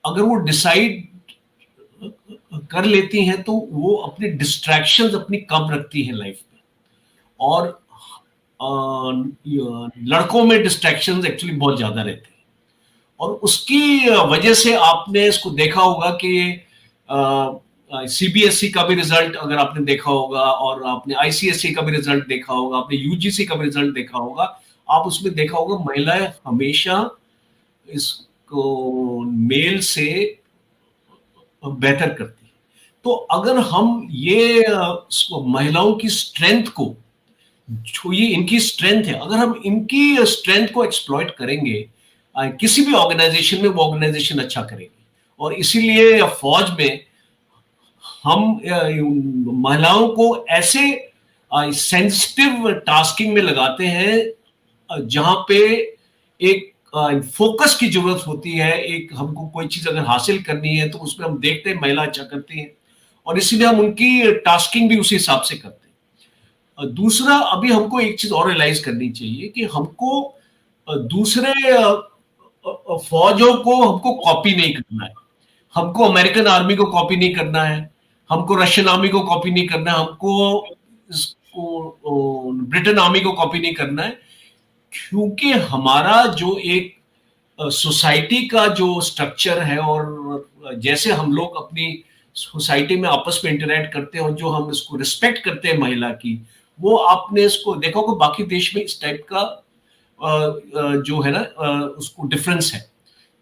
अगर वो डिसाइड कर लेती हैं तो वो अपने डिस्ट्रैक्शंस अपनी कम रखती हैं लाइफ में. और लड़कों में डिस्ट्रैक्शंस एक्चुअली बहुत ज्यादा रहते हैं. और उसकी वजह से आपने इसको देखा होगा कि सीबीएसई का भी रिजल्ट अगर आपने देखा होगा, और आपने आईसीएसई का भी रिजल्ट देखा होगा, आपने यूजीसी का भी रिजल्ट देखा होगा, आप उसमें देखा होगा महिलाएं हमेशा इसको मेल से बेहतर करती है. तो अगर हम ये महिलाओं की स्ट्रेंथ को, जो ये इनकी स्ट्रेंथ है, अगर हम इनकी स्ट्रेंथ को एक्सप्लॉइट करेंगे, किसी भी ऑर्गेनाइजेशन में वो ऑर्गेनाइजेशन अच्छा करेगी. और इसीलिए फौज में हम महिलाओं को ऐसे सेंसिटिव टास्किंग में लगाते हैं जहां पे एक फोकस की जरूरत होती है। एक हमको कोई चीज अगर हासिल करनी है तो उसमें हम देखते हैं महिला अच्छा करती हैं और इसीलिए हम उनकी टास्किंग भी उसी हिसाब से करते हैं। दूसरा, अभी हमको एक चीज और रियलाइज करनी चाहिए कि हमको दूसरे फौजों को हमको कॉपी नहीं करना है। हमको अमेरिकन आर्मी को कॉपी नहीं करना है, हमको रशियन आर्मी को कॉपी नहीं करना है, हमको ब्रिटेन आर्मी को कॉपी नहीं करना है, क्योंकि हमारा जो एक सोसाइटी का जो स्ट्रक्चर है और जैसे हम लोग अपनी सोसाइटी में आपस में इंटरेक्ट करते हैं और जो हम इसको रिस्पेक्ट करते हैं महिला की, वो आपने इसको देखा होगा बाकी देश में इस टाइप का जो है ना उसको डिफरेंस है।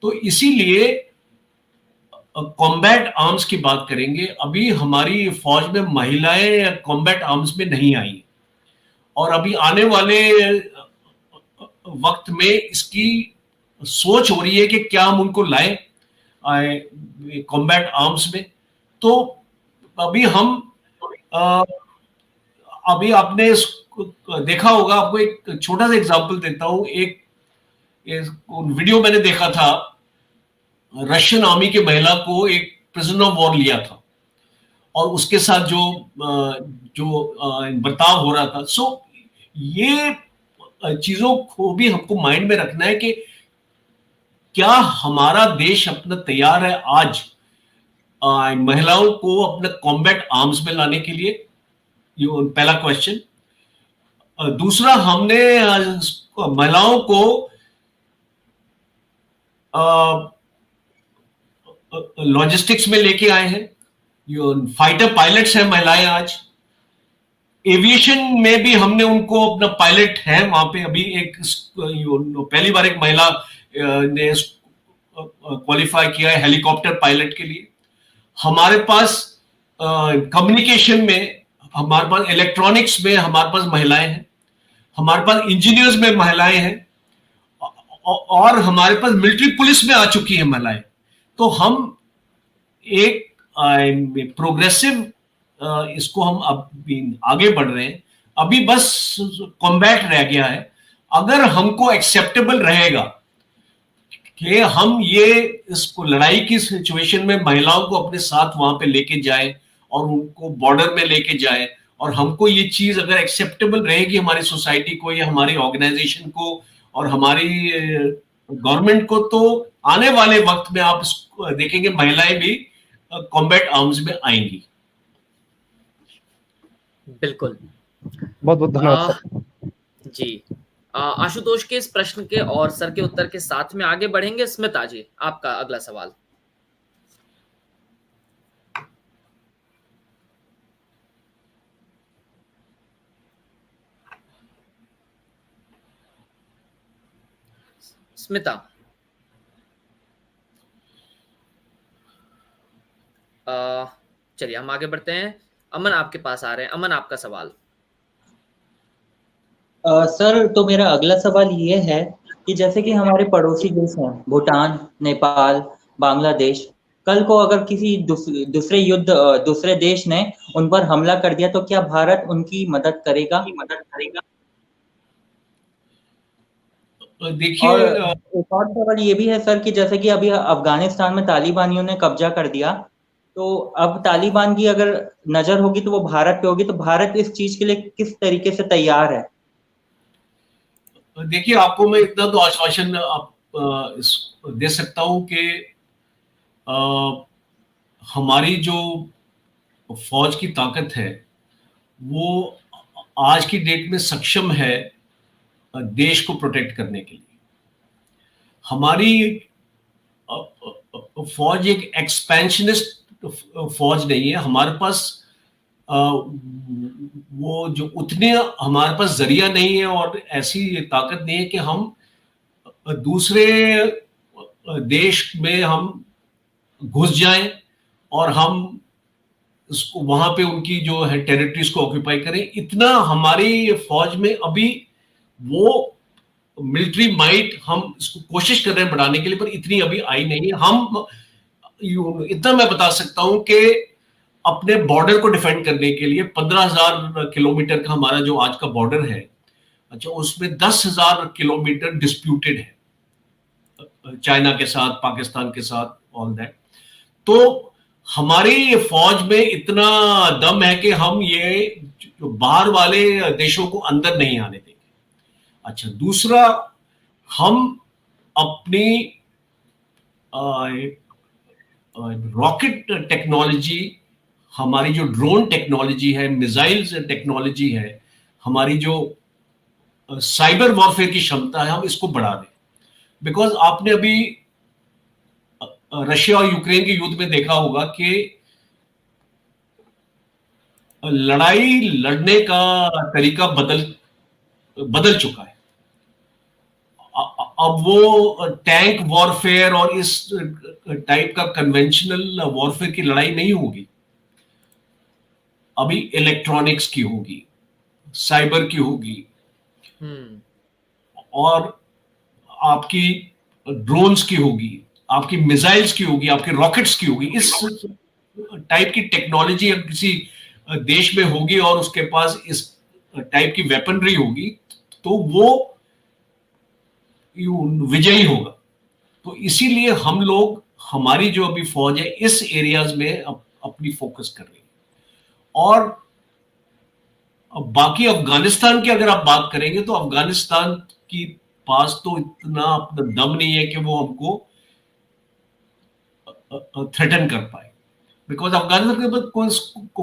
तो इसीलिए कॉम्बैट आर्म्स की बात करेंगे, अभी हमारी फौज में महिलाएं कॉम्बैट आर्म्स में नहीं आई और अभी आने वाले वक्त में इसकी सोच हो रही है कि क्या हम उनको लाए कॉम्बैट आर्म्स में। तो अभी हम अभी आपने देखा होगा, आपको एक छोटा सा एग्जांपल देता हूं। एक वीडियो मैंने देखा था, रशियन आर्मी के महिला को एक प्रिजनर ऑफ वॉर लिया था और उसके साथ जो बर्ताव हो रहा था। सो ये चीजों को भी हमको माइंड में रखना है कि क्या हमारा देश अपना तैयार है आज महिलाओं को अपने कॉम्बैट आर्म्स में लाने के लिए। ये पहला क्वेश्चन। दूसरा, हमने महिलाओं को लॉजिस्टिक्स में लेके आए हैं, फाइटर पायलट्स हैं महिलाएं आज। एविएशन में भी हमने उनको अपना पायलट है वहां पे। अभी एक पहली बार एक महिला ने क्वालिफाई किया है हेलीकॉप्टर पायलट के लिए। हमारे पास कम्युनिकेशन में, हमारे पास इलेक्ट्रॉनिक्स में हमारे पास महिलाएं हैं, हमारे पास इंजीनियर्स में महिलाएं हैं और हमारे पास मिलिट्री पुलिस में आ चुकी है महिलाएं। तो हम एक प्रोग्रेसिव इसको हम अब आगे बढ़ रहे हैं। अभी बस कॉम्बैट रह गया है। अगर हमको एक्सेप्टेबल रहेगा कि हम ये इसको लड़ाई की सिचुएशन में महिलाओं को अपने साथ वहां पे लेके जाए और उनको बॉर्डर में लेके जाए, और हमको ये चीज अगर एक्सेप्टेबल रहेगी हमारी सोसाइटी को या हमारी ऑर्गेनाइजेशन को और हमारी गवर्नमेंट को, तो आने वाले वक्त में आप देखेंगे महिलाएं भी कॉम्बैट आर्म्स में आएंगी। बिल्कुल, बहुत बहुत धन्यवाद सर। जी, आशुतोष के इस प्रश्न के और सर के उत्तर के साथ में आगे बढ़ेंगे। स्मिता जी, आपका अगला सवाल। स्मिता, चलिए हम आगे बढ़ते हैं। अमन आपके पास आ रहे हैं। अमन, आपका सवाल। सर, तो मेरा अगला सवाल ये है कि जैसे कि हमारे पड़ोसी देश हैं भूटान, नेपाल, बांग्लादेश, कल को अगर किसी दूसरे देश ने उन पर हमला कर दिया तो क्या भारत उनकी मदद करेगा? देखिए, एक और सवाल ये भी है सर कि जैसे कि अभी अफगानिस्तान में तालिबानियों ने कब्जा कर दिया, तो अब तालिबान की अगर नजर होगी तो वो भारत पे होगी, तो भारत इस चीज के लिए किस तरीके से तैयार है? देखिए, आपको मैं इतना तो आश्वासन दे सकता हूं कि हमारी जो फौज की ताकत है वो आज की डेट में सक्षम है देश को प्रोटेक्ट करने के लिए। हमारी फौज एक एक्सपेंशनिस्ट फौज नहीं है। हमारे पास वो जो उतने हमारे पास जरिया नहीं है और ऐसी ताकत नहीं है कि हम दूसरे देश में हम घुस जाएं और हम उसको वहां पे उनकी जो है टेरिटरीज को ऑक्यूपाई करें। इतना हमारी फौज में अभी वो मिलिट्री माइट हम इसको कोशिश कर रहे हैं बढ़ाने के लिए, पर इतनी अभी आई नहीं है। हम इतना मैं बता सकता हूं कि अपने बॉर्डर को डिफेंड करने के लिए 15,000 किलोमीटर का हमारा जो आज का बॉर्डर है, अच्छा, उसमें 10,000 किलोमीटर डिस्प्यूटेड है। चाइना के साथ, पाकिस्तान के साथ, ऑल दैट। तो हमारी फौज में इतना दम है कि हम ये जो बाहर वाले देशों को अंदर नहीं आने देंगे। अच्छा, दूसरा, हम अपनी रॉकेट टेक्नोलॉजी, हमारी जो ड्रोन टेक्नोलॉजी है, मिसाइल्स टेक्नोलॉजी है, हमारी जो साइबर वॉरफेयर की क्षमता है, हम इसको बढ़ा दें। बिकॉज आपने अभी रशिया और यूक्रेन के युद्ध में देखा होगा कि लड़ाई लड़ने का तरीका बदल चुका है। अब वो टैंक वॉरफेयर और इस टाइप का कन्वेंशनल वॉरफेयर की लड़ाई नहीं होगी। अभी इलेक्ट्रॉनिक्स की होगी, साइबर की होगी, और आपकी ड्रोन्स की होगी, आपकी मिसाइल्स की होगी, आपके रॉकेट्स की होगी। इस टाइप की टेक्नोलॉजी अब किसी देश में होगी और उसके पास इस टाइप की वेपनरी होगी, तो वो विजयी होगा। तो इसीलिए हम लोग, हमारी जो अभी फौज है, इस एरियाज में अपनी फोकस कर रही है। और बाकी अफगानिस्तान की अगर आप बात करेंगे, तो अफगानिस्तान की पास तो इतना अपना दम नहीं है कि वो हमको थ्रेटन कर पाए। बिकॉज अफगानिस्तान के बाद कोई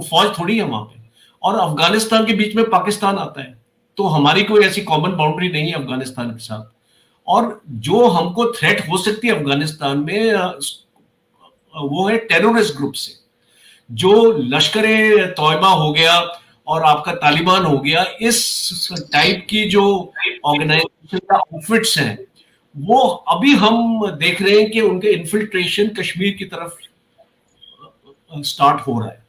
फौज थोड़ी है वहां पे, और अफगानिस्तान के बीच में पाकिस्तान आता है, तो हमारी कोई ऐसी कॉमन बाउंड्री नहीं है अफगानिस्तान के साथ। और जो हमको थ्रेट हो सकती है अफगानिस्तान में, वो है टेररिस्ट ग्रुप से। जो लश्कर ए तौयबा हो गया और आपका तालिबान हो गया, इस टाइप की जो ऑर्गेनाइजेशन का आउटफिट्स हैं, वो अभी हम देख रहे हैं कि उनके इन्फिल्ट्रेशन कश्मीर की तरफ स्टार्ट हो रहा है।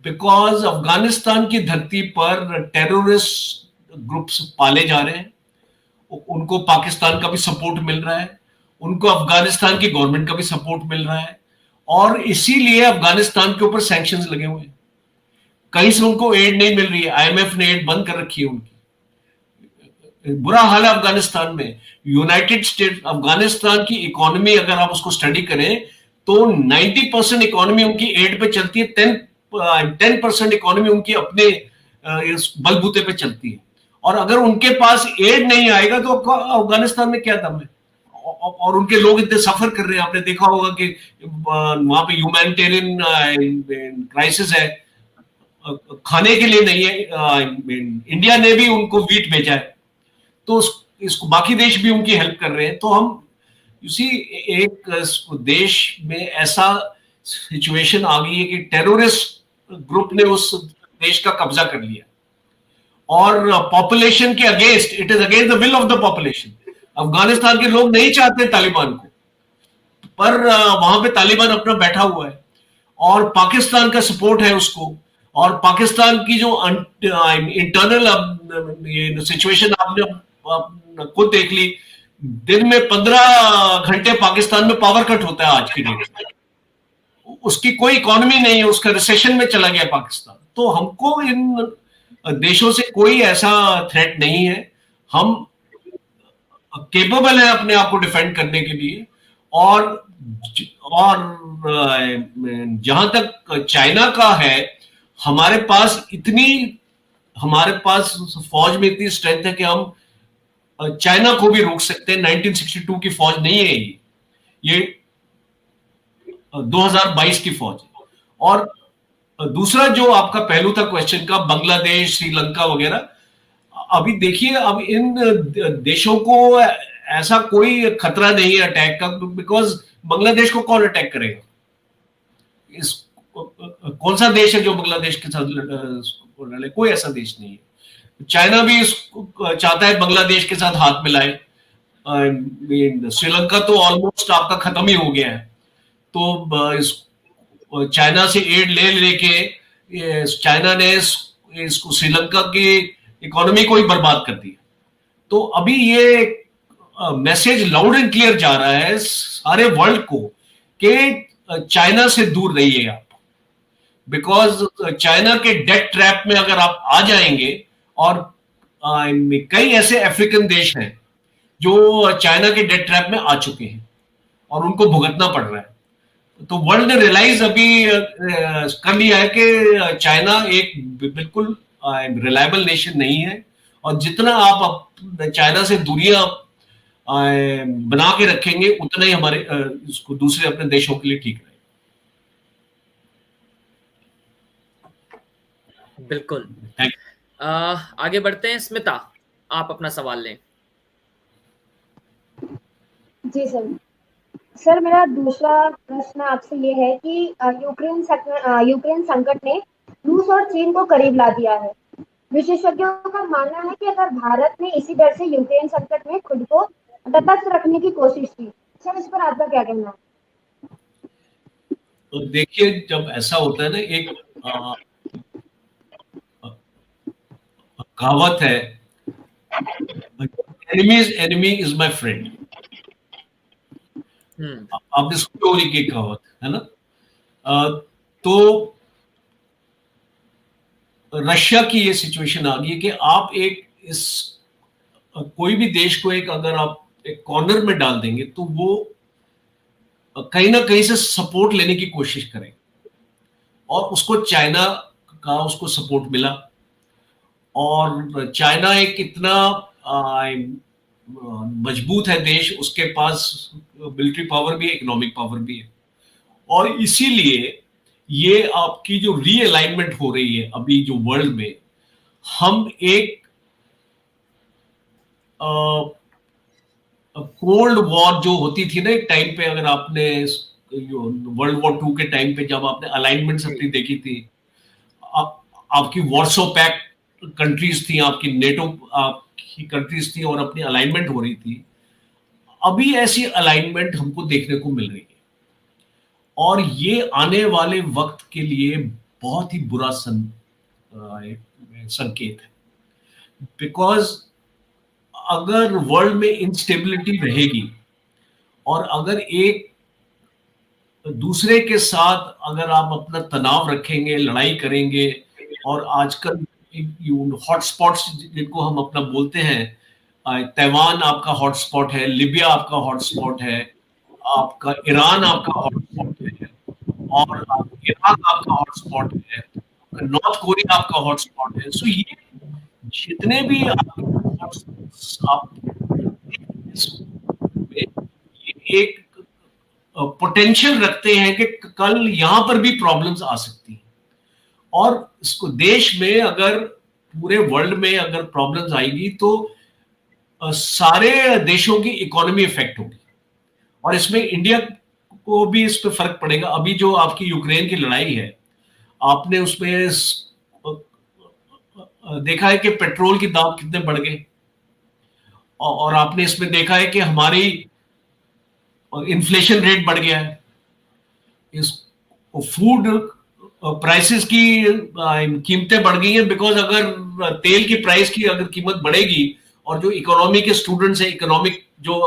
बिकॉज अफगानिस्तान की धरती पर टेररिस्ट ग्रुप्स पाले जा रहे हैं, उनको पाकिस्तान का भी सपोर्ट मिल रहा है, उनको अफगानिस्तान की गवर्नमेंट का भी सपोर्ट मिल रहा है, और इसीलिए अफगानिस्तान के ऊपर सैंक्शंस लगे हुए हैं। कहीं से उनको एड नहीं मिल रही है, आईएमएफ ने एड बंद कर रखी है उनकी। बुरा हाल है अफगानिस्तान में। यूनाइटेड स्टेट, अफगानिस्तान की इकोनॉमी अगर आप उसको स्टडी करें, तो 90% इकोनॉमी उनकी एड पे चलती है, 10% इकोनॉमी उनकी अपने बलबूते पे चलती है। और अगर उनके पास एड नहीं आएगा तो अफगानिस्तान में क्या दम है? और उनके लोग इतने सफर कर रहे हैं। आपने देखा होगा कि वहां पे ह्यूमैनिटेरियन क्राइसिस है, खाने के लिए नहीं है। इंडिया ने भी उनको वीट भेजा है, तो इसको बाकी देश भी उनकी हेल्प कर रहे हैं। तो हम एक देश में ऐसा सिचुएशन आ गई है कि टेररिस्ट ग्रुप ने उस देश का कब्जा कर लिया, और पॉपुलेशन के against, it is against the will of the population. Afghanistan के लोग नहीं चाहते तालिबान को, पर वहां पे तालिबान अपना बैठा हुआ है, और पाकिस्तान का सपोर्ट है उसको। और पाकिस्तान की जो इंटरनल सिचुएशन आपने खुद देख ली। दिन में 15 घंटे पाकिस्तान में पावर कट होता है आज की डेट में। उसकी कोई इकोनॉमी नहीं है, उसका रिसेशन में चला गया पाकिस्तान। तो हमको इन देशों से कोई ऐसा थ्रेट नहीं है। हम केपेबल है अपने आप को डिफेंड करने के लिए। और जहां तक चाइना का है, हमारे पास फौज में इतनी स्ट्रेंथ है कि हम चाइना को भी रोक सकते हैं। 1962 की फौज नहीं है ये 2022 की फौज है। और दूसरा जो आपका पहलू था क्वेश्चन का, बांग्लादेश, श्रीलंका वगैरह, अभी देखिए, अब इन देशों को ऐसा कोई खतरा नहीं है अटैक का, बिकॉज बांग्लादेश को कौन अटैक करेगा? कौन सा देश है जो बांग्लादेश के साथ लड़े? कोई ऐसा देश नहीं है। चाइना भी चाहता है बांग्लादेश के साथ हाथ मिलाए। श्रीलंका तो ऑलमोस्ट आपका खत्म ही हो गया है, तो चाइना से एड ले लेके चाइना ने इसको श्रीलंका की इकोनॉमी को ही बर्बाद कर दिया। तो अभी ये मैसेज लाउड एंड क्लियर जा रहा है सारे वर्ल्ड को कि चाइना से दूर रहिए आप, बिकॉज चाइना के डेट ट्रैप में अगर आप आ जाएंगे, और कई ऐसे अफ्रीकन देश हैं जो चाइना के डेट ट्रैप में आ चुके हैं और उनको भुगतना पड़ रहा है। तो वर्ल्ड ने रियलाइज अभी कर लिया है कि चाइना एक बिल्कुल रिलायबल नेशन नहीं है, और जितना आप चाइना से दूरियां बना के रखेंगे उतना ही हमारे इसको दूसरे अपने देशों के लिए ठीक रहेगा। बिल्कुल। आगे बढ़ते हैं। स्मिता, आप अपना सवाल लें। जी सर। सर, मेरा दूसरा प्रश्न आपसे ये है कि यूक्रेन संकट ने रूस और चीन को करीब ला दिया है। विशेषज्ञों का मानना है कि अगर भारत ने इसी डर से यूक्रेन संकट में खुद को तटस्थ रखने की कोशिश की, सर इस पर आपका क्या कहना है? तो देखिए, जब ऐसा होता है ना, एक कहावत है, enemies enemy is my friend. आपने सुनी होगी की कहावत, है ना? तो रशिया की ये सिचुएशन आ गई है कि आप कोई भी देश को अगर आप एक कॉर्नर में डाल देंगे तो वो कहीं ना कहीं से सपोर्ट लेने की कोशिश करें, और उसको चाइना का उसको सपोर्ट मिला। और चाइना एक इतना मजबूत है देश, उसके पास मिलिट्री पावर भी है, इकोनॉमिक पावर भी है, और इसीलिए ये आपकी जो रीअलाइनमेंट हो रही है अभी जो वर्ल्ड में, हम एक कोल्ड वॉर जो होती थी ना एक टाइम पे, अगर आपने वर्ल्ड वॉर 2 के टाइम पे जब आपने अलाइनमेंट अपनी देखी थी, आपकी वॉर्सो पैक्ट कंट्रीज थी, आपकी नेटो आपकी कंट्रीज थी, और अपनी अलाइनमेंट हो रही थी। अभी ऐसी अलाइनमेंट हमको देखने को मिल रही है, और ये आने वाले वक्त के लिए बहुत ही बुरा संकेत है। बिकॉज अगर वर्ल्ड में इंस्टेबिलिटी रहेगी, और अगर एक दूसरे के साथ अगर आप अपना तनाव रखेंगे, लड़ाई करेंगे, और आजकल हॉटस्पॉट्स जिनको हम अपना बोलते हैं, ताइवान आपका हॉटस्पॉट है, लिबिया आपका हॉटस्पॉट है, आपका ईरान आपका हॉटस्पॉट है, और इराक आपका हॉटस्पॉट है, नॉर्थ कोरिया आपका हॉटस्पॉट है। सो ये जितने भी ये एक पोटेंशियल रखते हैं कि कल यहां पर भी प्रॉब्लम्स आ सकती हैं, और इसको देश में अगर पूरे वर्ल्ड में अगर प्रॉब्लम्स आएगी तो सारे देशों की इकोनॉमी इफेक्ट होगी, और इसमें इंडिया को भी इस पे फर्क पड़ेगा। अभी जो आपकी यूक्रेन की लड़ाई है, आपने उसमें देखा है कि पेट्रोल की दाम कितने बढ़ गए, और आपने इसमें देखा है कि हमारी इन्फ्लेशन रेट बढ़ गया है, इस फूड प्राइसेस की कीमतें बढ़ गई हैं। बिकॉज अगर तेल की प्राइस की अगर कीमत बढ़ेगी, और जो इकोनॉमी के स्टूडेंट्स हैं, इकोनॉमिक जो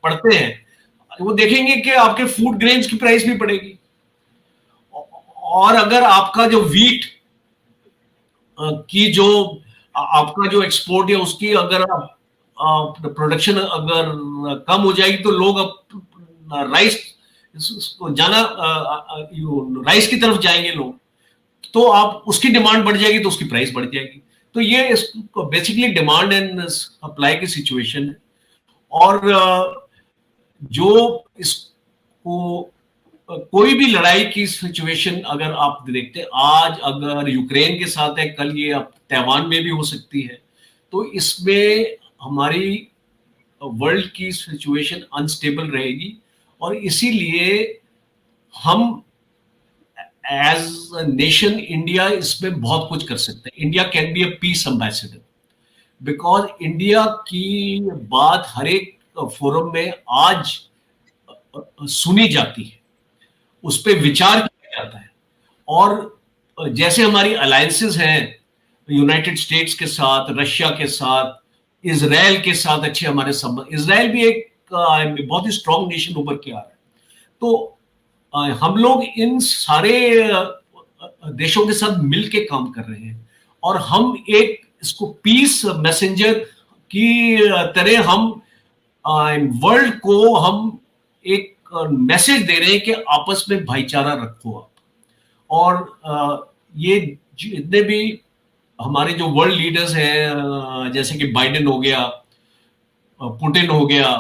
पढ़ते हैं, वो देखेंगे कि आपके फूड ग्रेन्स की प्राइस भी बढ़ेगी। और अगर आपका जो व्हीट की जो आपका जो एक्सपोर्ट है उसकी अगर प्रोडक्शन अगर कम हो जाएगी, तो लोग अब राइस राइस की तरफ जाएंगे लोग, तो आप उसकी डिमांड बढ़ जाएगी तो उसकी प्राइस बढ़ जाएगी। तो ये बेसिकली डिमांड एंड सप्लाई की सिचुएशन है। और जो इसको कोई भी लड़ाई की सिचुएशन अगर आप देखते हैं, आज अगर यूक्रेन के साथ है, कल ये अब ताइवान में भी हो सकती है, तो इसमें हमारी वर्ल्ड की सिचुएशन अनस्टेबल रहेगी। और इसीलिए हम एज अ नेशन इंडिया इसमें बहुत कुछ कर सकते हैं। India can be a piece ambassador, because India की बात हर एक फोरम में आज सुनी जाती है, उस पर विचार किया जाता है। और जैसे हमारी अलायंसेस हैं यूनाइटेड स्टेट्स के साथ, रशिया के साथ, इजराइल के साथ अच्छे हमारे संबंध, इजराइल भी एक बहुत ही स्ट्रॉन्ग नेशन उभर के आ रहा है। तो हम लोग इन सारे देशों के साथ मिलके काम कर रहे हैं, और हम एक इसको पीस मैसेंजर की तरह हम वर्ल्ड को हम एक मैसेज दे रहे हैं कि आपस में भाईचारा रखो आप। और ये जितने भी हमारे जो वर्ल्ड लीडर्स हैं, जैसे कि बाइडेन हो गया, पुतिन हो गया,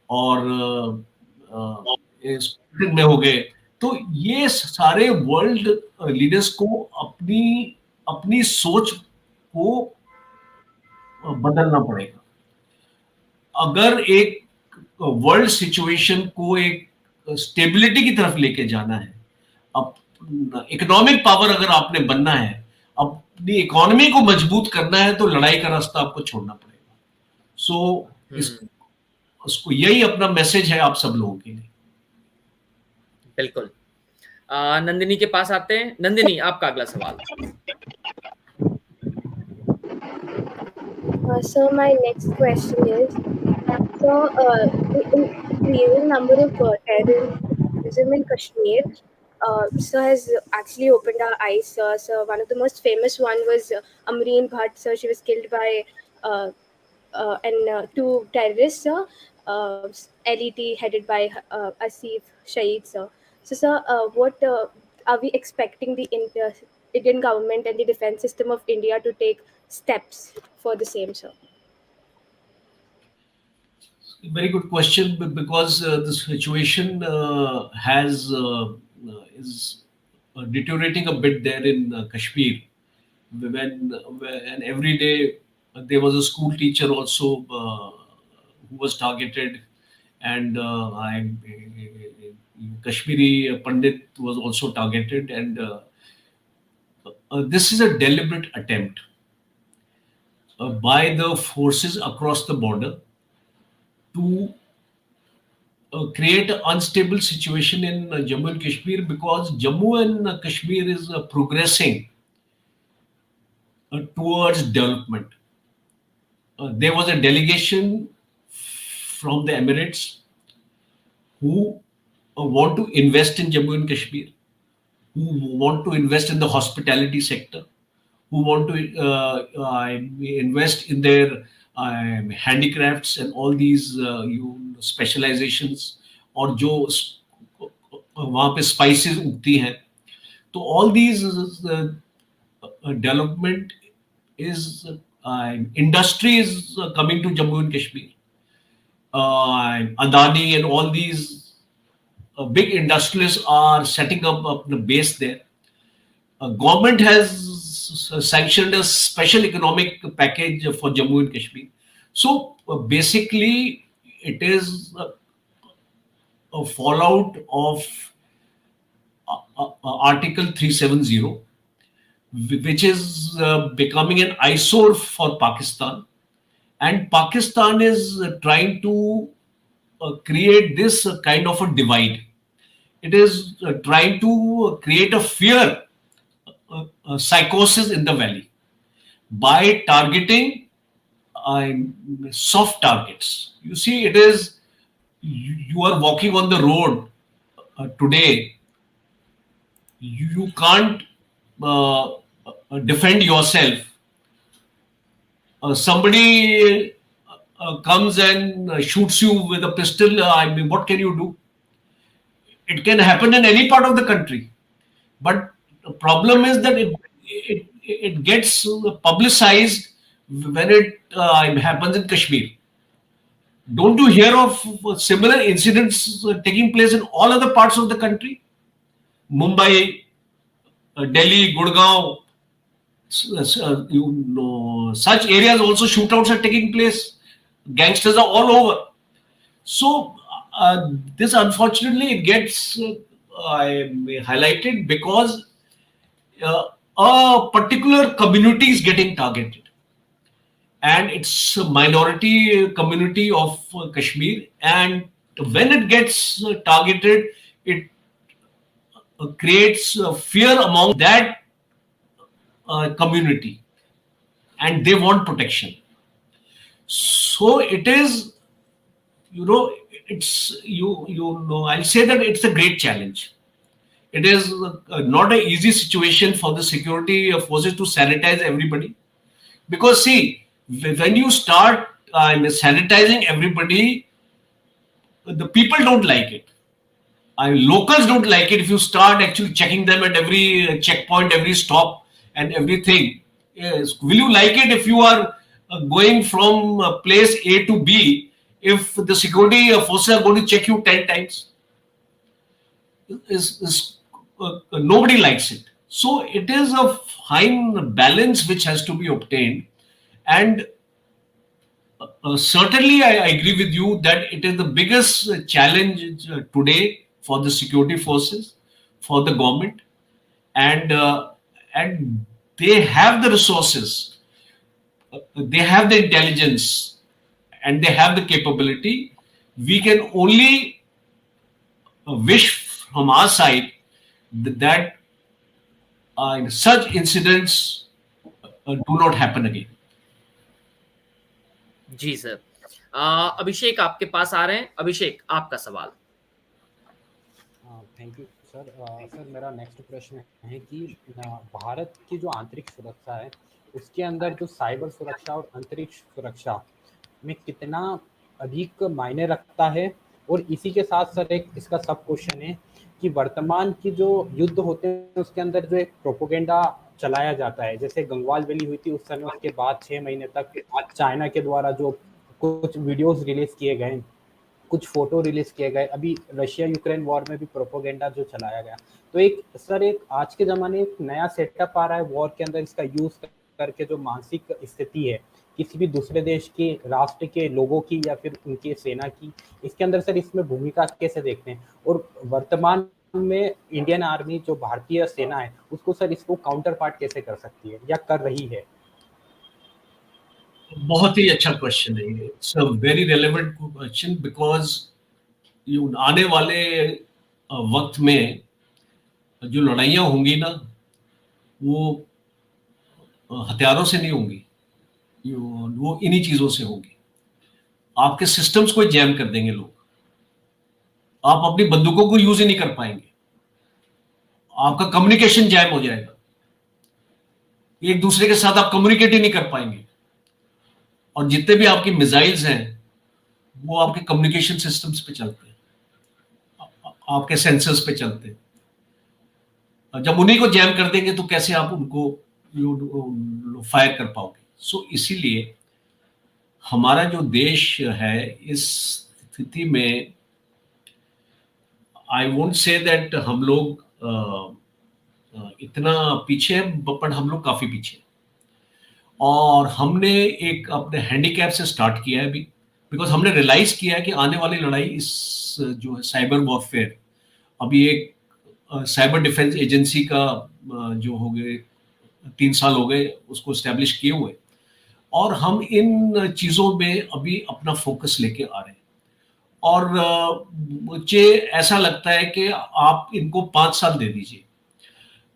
और पुतिन में हो गए, तो ये सारे वर्ल्ड लीडर्स को अपनी अपनी सोच को बदलना पड़ेगा। अगर एक वर्ल्ड सिचुएशन को एक स्टेबिलिटी की तरफ लेके जाना है, अब इकोनॉमिक पावर अगर आपने बनना है, अपनी इकोनॉमी को मजबूत करना है, तो लड़ाई का रास्ता आपको छोड़ना पड़ेगा। सो उसको यही अपना मैसेज है आप सब लोगों के लिए। बिल्कुल। नंदिनी के पास आते हैं। नंदिनी, आपका अगला सवाल। So my next question is, so increasing number of terrorism in Kashmir, sir, has actually opened our eyes. So one of the most famous one was Amreen Bhatt. So she was killed by two terrorists, sir. LET headed by Asif Shaheed, sir. So sir, what are we expecting the Indian government and the defense system of India to take steps for the same, sir? Very good question, because the situation is deteriorating a bit there in Kashmir. And every day there was a school teacher also who was targeted, and Kashmiri Pandit was also targeted, and this is a deliberate attempt by the forces across the border to create an unstable situation in Jammu and Kashmir, because Jammu and Kashmir is progressing towards development. There was a delegation from the Emirates who want to invest in Jammu and Kashmir, who want to invest in the hospitality sector, who want to invest in their handicrafts and all these specializations, और जो वहाँ पे spices उगती हैं, तो all these development is industry is coming to Jammu and Kashmir. Adani and all these big industrialists are setting up the base there. Government has sanctioned a special economic package for Jammu and Kashmir. So basically, it is a fallout of Article 370, which is becoming an eyesore for Pakistan. And Pakistan is trying to create this kind of a divide. It is trying to create a fear, psychosis in the valley by targeting soft targets. You see, it is, you are walking on the road today, you can't defend yourself. Somebody comes and shoots you with a pistol. I mean, what can you do? It can happen in any part of the country, but the problem is that it gets publicized when it happens in Kashmir. Don't you hear of similar incidents taking place in all other parts of the country? Mumbai, Delhi, Gurgaon, such areas also shootouts are taking place. Gangsters are all over. So this, unfortunately, it gets highlighted because a particular community is getting targeted, and it's a minority community of Kashmir. And when it gets targeted, it creates fear among that community, and they want protection. So it is, it's I'll say that it's a great challenge. It is not an easy situation for the security forces to sanitize everybody, because see, when you start sanitizing everybody, the people don't like it. Locals don't like it if you start actually checking them at every checkpoint, every stop, and everything. Yes. Will you like it if you are going from place A to B, if the security forces are going to check you 10 times? Nobody likes it. So it is a fine balance which has to be obtained. And certainly I agree with you that it is the biggest challenge today for the security forces, for the government, and they have the resources, they have the intelligence, and they have the capability. We can only wish from our side that such incidents do not happen again. जी sir. Abhishek आपके पास आ रहे हैं। अभिषेक, आपका सवाल। Thank you sir. Sir मेरा next प्रश्न है कि भारत की जो आंतरिक सुरक्षा है उसके अंदर जो साइबर सुरक्षा और अंतरिक्ष सुरक्षा में कितना अधिक मायने रखता है, और इसी के साथ सर एक इसका सब क्वेश्चन है कि वर्तमान की जो युद्ध होते हैं उसके अंदर जो एक प्रोपोगेंडा चलाया जाता है, जैसे गंगवाल वैली हुई थी उस समय, उसके बाद 6 महीने तक चाइना के द्वारा जो कुछ वीडियोस रिलीज किए गए, कुछ फोटो रिलीज किए गए, अभी रशिया यूक्रेन वॉर में भी प्रोपोगेंडा जो चलाया गया। तो एक सर एक आज के ज़माने एक नया सेटअप आ रहा है वॉर के अंदर, इसका यूज़ करके जो मानसिक स्थिति है किसी भी दूसरे देश के राष्ट्र के लोगों की या फिर उनके सेना की, इसके अंदर सर इसमें भूमिका कैसे देखते हैं, और वर्तमान में इंडियन आर्मी जो भारतीय सेना है उसको सर इसको काउंटर पार्ट कैसे कर सकती है या कर रही है? बहुत ही अच्छा क्वेश्चन है ये। It's a very relevant question because आने वाले वक्त में जो लड़ाइयाँ होंगी ना वो हथियारों से नहीं होंगी, वो इन्हीं चीजों से होगी। आपके सिस्टम्स को जैम कर देंगे लोग, आप अपनी बंदूकों को यूज ही नहीं कर पाएंगे, आपका कम्युनिकेशन जैम हो जाएगा, एक दूसरे के साथ आप कम्युनिकेट ही नहीं कर पाएंगे, और जितने भी आपकी मिसाइल्स हैं वो आपके कम्युनिकेशन सिस्टम्स पे चलते हैं, आपके सेंसर्स पे चलते हैं। जब उन्हीं को जैम कर देंगे तो कैसे आप उनको फायर कर पाओगे? सो इसीलिए हमारा जो देश है इस स्थिति में, आई वोंट से दैट हम लोग इतना पीछे है, बट हम लोग काफी पीछे, और हमने एक अपने हैंडीकैप से स्टार्ट किया है अभी, बिकॉज हमने रियलाइज किया है कि आने वाली लड़ाई इस जो है साइबर वॉरफेयर, अभी एक साइबर डिफेंस एजेंसी का जो हो गए 3 साल हो गए उसको एस्टेब्लिश किए हुए, और हम इन चीज़ों में अभी अपना फोकस लेके आ रहे हैं। और मुझे ऐसा लगता है कि आप इनको 5 साल दे दीजिए,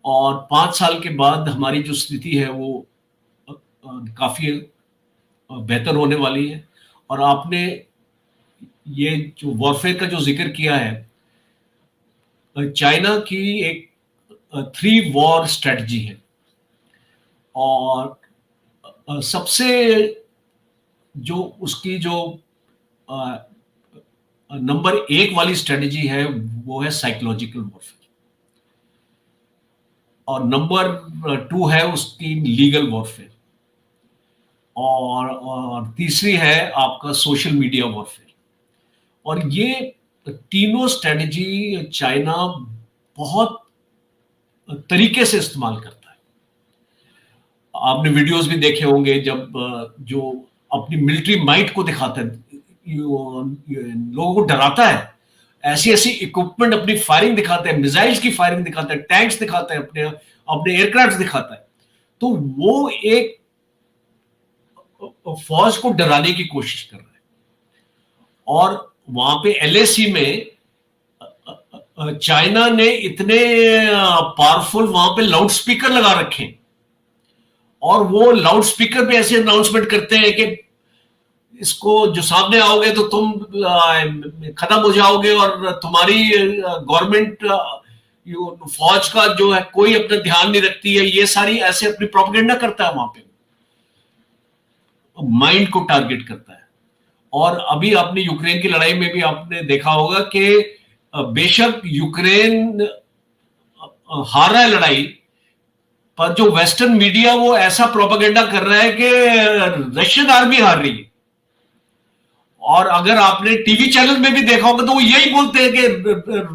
और 5 साल के बाद हमारी जो स्थिति है वो काफ़ी बेहतर होने वाली है। और आपने ये जो वॉरफेयर का जो जिक्र किया है, चाइना की एक 3 वॉर स्ट्रेटजी है, और सबसे जो उसकी जो नंबर 1 वाली स्ट्रेटजी है वो है साइकोलॉजिकल वॉरफेयर, और नंबर 2 है उसकी लीगल वॉरफेयर, और तीसरी है आपका सोशल मीडिया वॉरफेयर। और ये तीनों स्ट्रेटजी चाइना बहुत तरीके से इस्तेमाल करता है। आपने वीडियोस भी देखे होंगे जब जो अपनी मिलिट्री माइट को दिखाता है, लोगों को डराता है, ऐसी ऐसी इक्विपमेंट अपनी फायरिंग दिखाता है, मिसाइल्स की फायरिंग दिखाता है, टैंक्स दिखाता है, अपने एयरक्राफ्ट दिखाता है, तो वो एक फौज को डराने की कोशिश कर रहा है। और वहां पे LAC में चाइना ने इतने पावरफुल वहां पे लाउड स्पीकर लगा रखे हैं, और वो लाउड स्पीकर पे ऐसे अनाउंसमेंट करते हैं कि इसको जो सामने आओगे तो तुम खत्म हो जाओगे, और तुम्हारी गवर्नमेंट फौज का जो है कोई अपना ध्यान नहीं रखती है। ये सारी ऐसे अपनी प्रोपेगेंडा करता है वहां पे। माइंड को टारगेट करता है। और अभी आपने यूक्रेन की लड़ाई में भी आपने देखा होगा कि बेशक यूक्रेन हार रहा है लड़ाई, पर जो वेस्टर्न मीडिया वो ऐसा प्रोपेगेंडा कर रहा है कि रशियन आर्मी हार रही है। और अगर आपने टीवी चैनल में भी देखा होगा तो वो यही बोलते हैं कि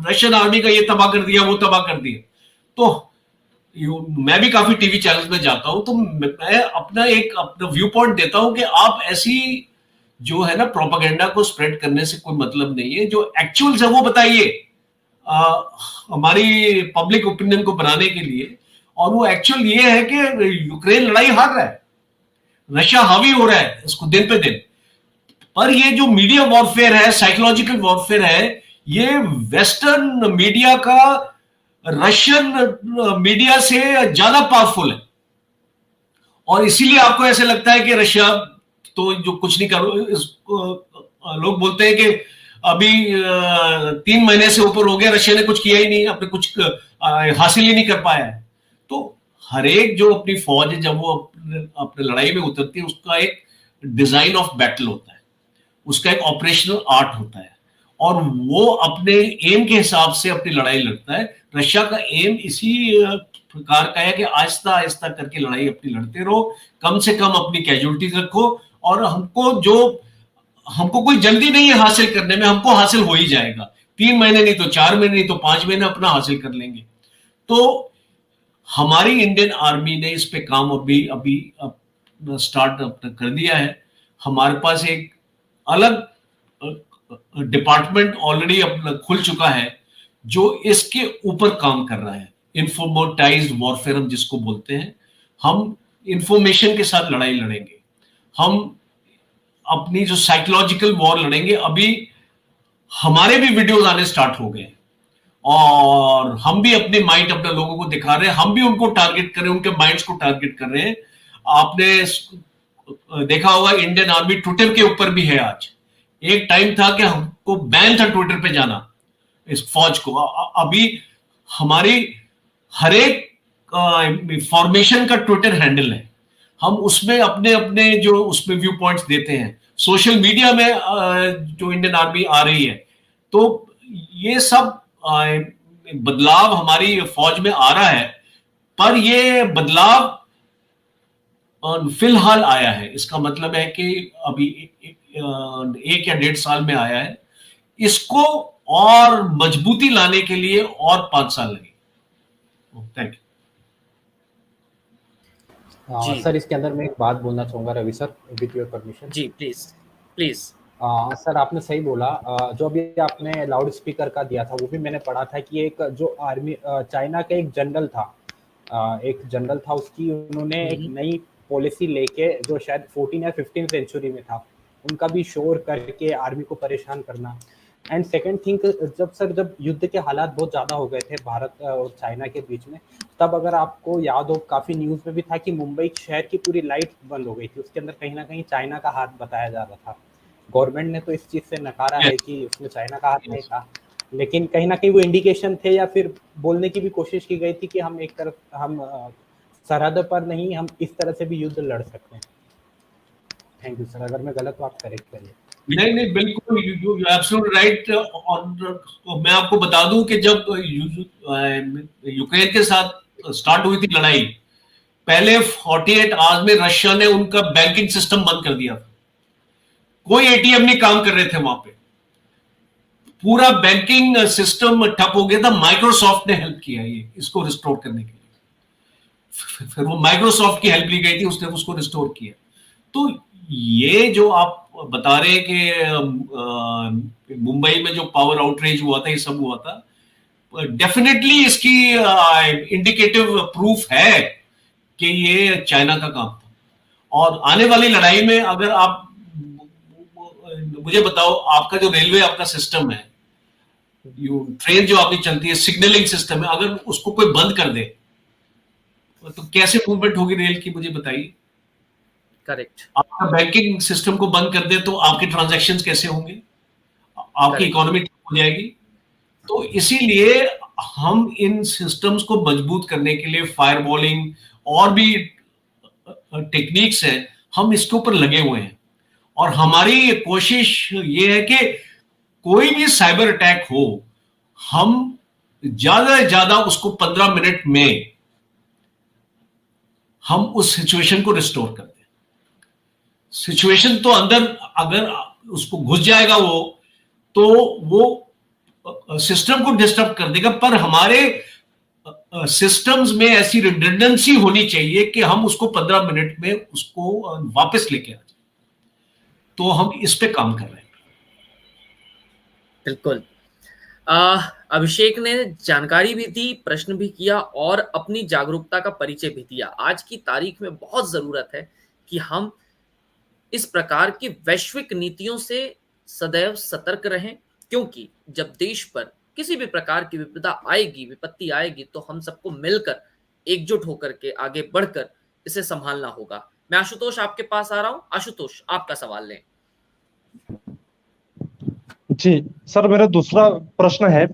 रशियन आर्मी का ये तबाह कर दिया, वो तबाह कर दिया। तो मैं भी काफी टीवी चैनल्स में जाता हूं, तो मैं अपना व्यू पॉइंट देता हूं कि आप ऐसी जो है ना प्रोपेगेंडा को स्प्रेड करने से कोई मतलब नहीं है। जो एक्चुअल्स है वो बताइए हमारी पब्लिक ओपिनियन को बनाने के लिए। और वो एक्चुअल ये है कि यूक्रेन लड़ाई हार रहा है, रशिया हावी हो रहा है इसको दिन पे दिन। पर ये जो मीडिया वॉरफेयर है, साइकोलॉजिकल वॉरफेयर है, ये वेस्टर्न मीडिया का रशियन मीडिया से ज्यादा पावरफुल है। और इसीलिए आपको ऐसे लगता है कि रशिया तो जो कुछ नहीं कर, लोग बोलते हैं कि अभी 3 महीने से ऊपर हो गया, रशिया ने कुछ किया ही नहीं, अपने कुछ हासिल ही नहीं कर पाया है। तो हर एक जो अपनी फौज है जब वो अपने लड़ाई में उतरती है, उसका एक डिजाइन ऑफ बैटल होता है, उसका एक ऑपरेशनल आर्ट होता है, और वो अपने एम के हिसाब से अपनी लड़ाई लड़ता है। रशिया का एम इसी प्रकार का है कि आहिस्ता आहिस्ता करके लड़ाई अपनी लड़ते रहो, कम से कम अपनी कैजुअलिटीज रखो, और हमको कोई जल्दी नहीं है हासिल करने में, हमको हासिल हो ही जाएगा। 3 महीने नहीं तो 4 महीने नहीं तो 5 महीने अपना हासिल कर लेंगे। तो हमारी इंडियन आर्मी ने इस पे काम अभी स्टार्ट कर दिया है। हमारे पास एक अलग डिपार्टमेंट ऑलरेडी अपना खुल चुका है जो इसके ऊपर काम कर रहा है। इन्फॉर्मेटाइज्ड वॉरफेयर हम जिसको बोलते हैं, हम इंफॉर्मेशन के साथ लड़ाई लड़ेंगे, हम अपनी जो साइकोलॉजिकल वॉर लड़ेंगे। अभी हमारे भी वीडियोस आने स्टार्ट हो गए और हम भी अपने माइंड अपने लोगों को दिखा रहे हैं, हम भी उनको टारगेट कर रहे हैं, उनके माइंड्स को टारगेट कर रहे हैं। आपने देखा होगा इंडियन आर्मी ट्विटर के ऊपर भी है आज। एक टाइम था कि हमको बैन था ट्विटर पे जाना इस फौज को। अभी हमारी हर एक फॉर्मेशन का ट्विटर हैंडल है, हम उसमें अपने अपने जो उसमें व्यू पॉइंट्स देते हैं। सोशल मीडिया में जो इंडियन आर्मी आ रही है, तो ये सब बदलाव हमारी फौज में आ रहा है। पर ये बदलाव फिलहाल आया है, इसका मतलब है कि अभी 1 या 1.5 साल में आया है। इसको और मजबूती लाने के लिए और 5 साल लगे। Thank you. सर इसके अंदर मैं एक बात बोलना चाहूंगा Ravi sir, with your permission. जी प्लीज। सर आपने सही बोला। जो अभी आपने लाउड स्पीकर का दिया था वो भी मैंने पढ़ा था कि एक जो आर्मी चाइना का एक जनरल था, उसकी उन्होंने एक नई पॉलिसी लेके जो शायद 14 या 15 सेंचुरी में था, उनका भी शोर करके आर्मी को परेशान करना। एंड सेकंड थिंग, जब युद्ध के हालात बहुत ज़्यादा हो गए थे भारत और चाइना के बीच में, तब अगर आपको याद हो काफ़ी न्यूज़ में भी था कि मुंबई शहर की पूरी लाइट बंद हो गई थी। उसके अंदर कहीं ना कहीं चाइना का हाथ बताया जा रहा था। गवर्नमेंट ने तो इस चीज़ से नकारा है कि उसमें चाइना का हाथ नहीं था, लेकिन कहीं ना कहीं वो इंडिकेशन थे या फिर बोलने की भी कोशिश की गई थी कि हम एक तरफ सरहद पर नहीं, हम इस तरह से भी युद्ध लड़ सकते हैं। थैंक यू सर, अगर मैं गलत तो आप करेक्ट करिए। नहीं बिल्कुल, यू एब्सोल्युटली राइट। और मैं आपको बता दूं कि जब यूक्रेन के साथ स्टार्ट हुई थी लड़ाई, पहले 48 आवर्स में रशिया ने उनका बैंकिंग सिस्टम बंद कर दिया था। कोई एटीएम नहीं काम कर रहे थे वहां पे, पूरा बैंकिंग सिस्टम ठप हो गया था। माइक्रोसॉफ्ट ने हेल्प किया ये इसको रिस्टोर करने के लिए। फिर वो माइक्रोसॉफ्ट की हेल्प ली गई थी, उसने उसको रिस्टोर किया। तो ये जो आप बता रहे हैं कि मुंबई में जो पावर आउटरेज हुआ था, ये सब हुआ था, डेफिनेटली इसकी इंडिकेटिव प्रूफ है कि ये चाइना का काम था। और आने वाली लड़ाई में अगर आप मुझे बताओ, आपका जो रेलवे आपका सिस्टम है, ट्रेन जो आपकी चलती है, सिग्नलिंग सिस्टम है, अगर उसको कोई बंद कर दे तो कैसे मूवमेंट होगी रेल की, मुझे बताइए। करेक्ट। आपका बैंकिंग सिस्टम को बंद कर दे तो आपके ट्रांजैक्शंस कैसे होंगे, आपकी इकोनॉमी ठीक हो जाएगी। तो इसीलिए हम इन सिस्टम्स को मजबूत करने के लिए फायरवॉलिंग और भी टेक्निक्स हैं, हम इसके ऊपर लगे हुए हैं और हमारी कोशिश ये है कि कोई भी साइबर अटैक हो, हम ज्यादा से ज्यादा उसको 15 मिनट में हम उस सिचुएशन को रिस्टोर कर दें। सिचुएशन तो अंदर अगर उसको घुस जाएगा वो सिस्टम को डिस्टर्ब कर देगा, पर हमारे सिस्टम्स में ऐसी रिडंडेंसी होनी चाहिए कि हम उसको 15 मिनट में उसको वापस लेके आ जाए। तो हम इस पे काम कर रहे हैं। बिल्कुल। अभिषेक ने जानकारी भी दी, प्रश्न भी किया और अपनी जागरूकता का परिचय भी दिया। आज की तारीख में बहुत जरूरत है कि हम इस प्रकार की वैश्विक नीतियों से सदैव सतर्क रहें, क्योंकि जब देश पर किसी भी प्रकार की विपत्ति आएगी तो हम सबको मिलकर एकजुट होकर के आगे बढ़कर इसे संभालना होगा। मैं आशुतोष आपके पास आ रहा हूं। आशुतोष, आपका सवाल लें। जी सर, मेरा दूसरा प्रश्न है,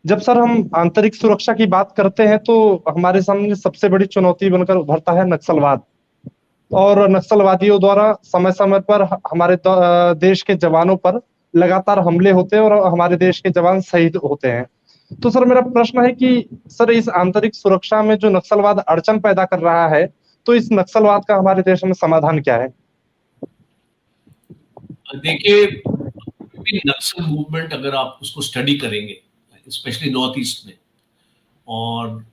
जब सर हम आंतरिक सुरक्षा की बात करते हैं तो हमारे सामने सबसे बड़ी चुनौती बनकर उभरता है नक्सलवाद। और नक्सलवादियों द्वारा समय समय पर हमारे देश के जवानों पर लगातार हमले होते हैं और हमारे देश के जवान शहीद होते हैं। तो सर मेरा प्रश्न है कि सर इस आंतरिक सुरक्षा में जो नक्सलवाद अड़चन पैदा कर रहा है, तो इस नक्सलवाद का हमारे देश में समाधान क्या है? देखिए, नक्सल मूवमेंट अगर आप उसको स्टडी करेंगे, स्पेशली नॉर्थ ईस्ट में, और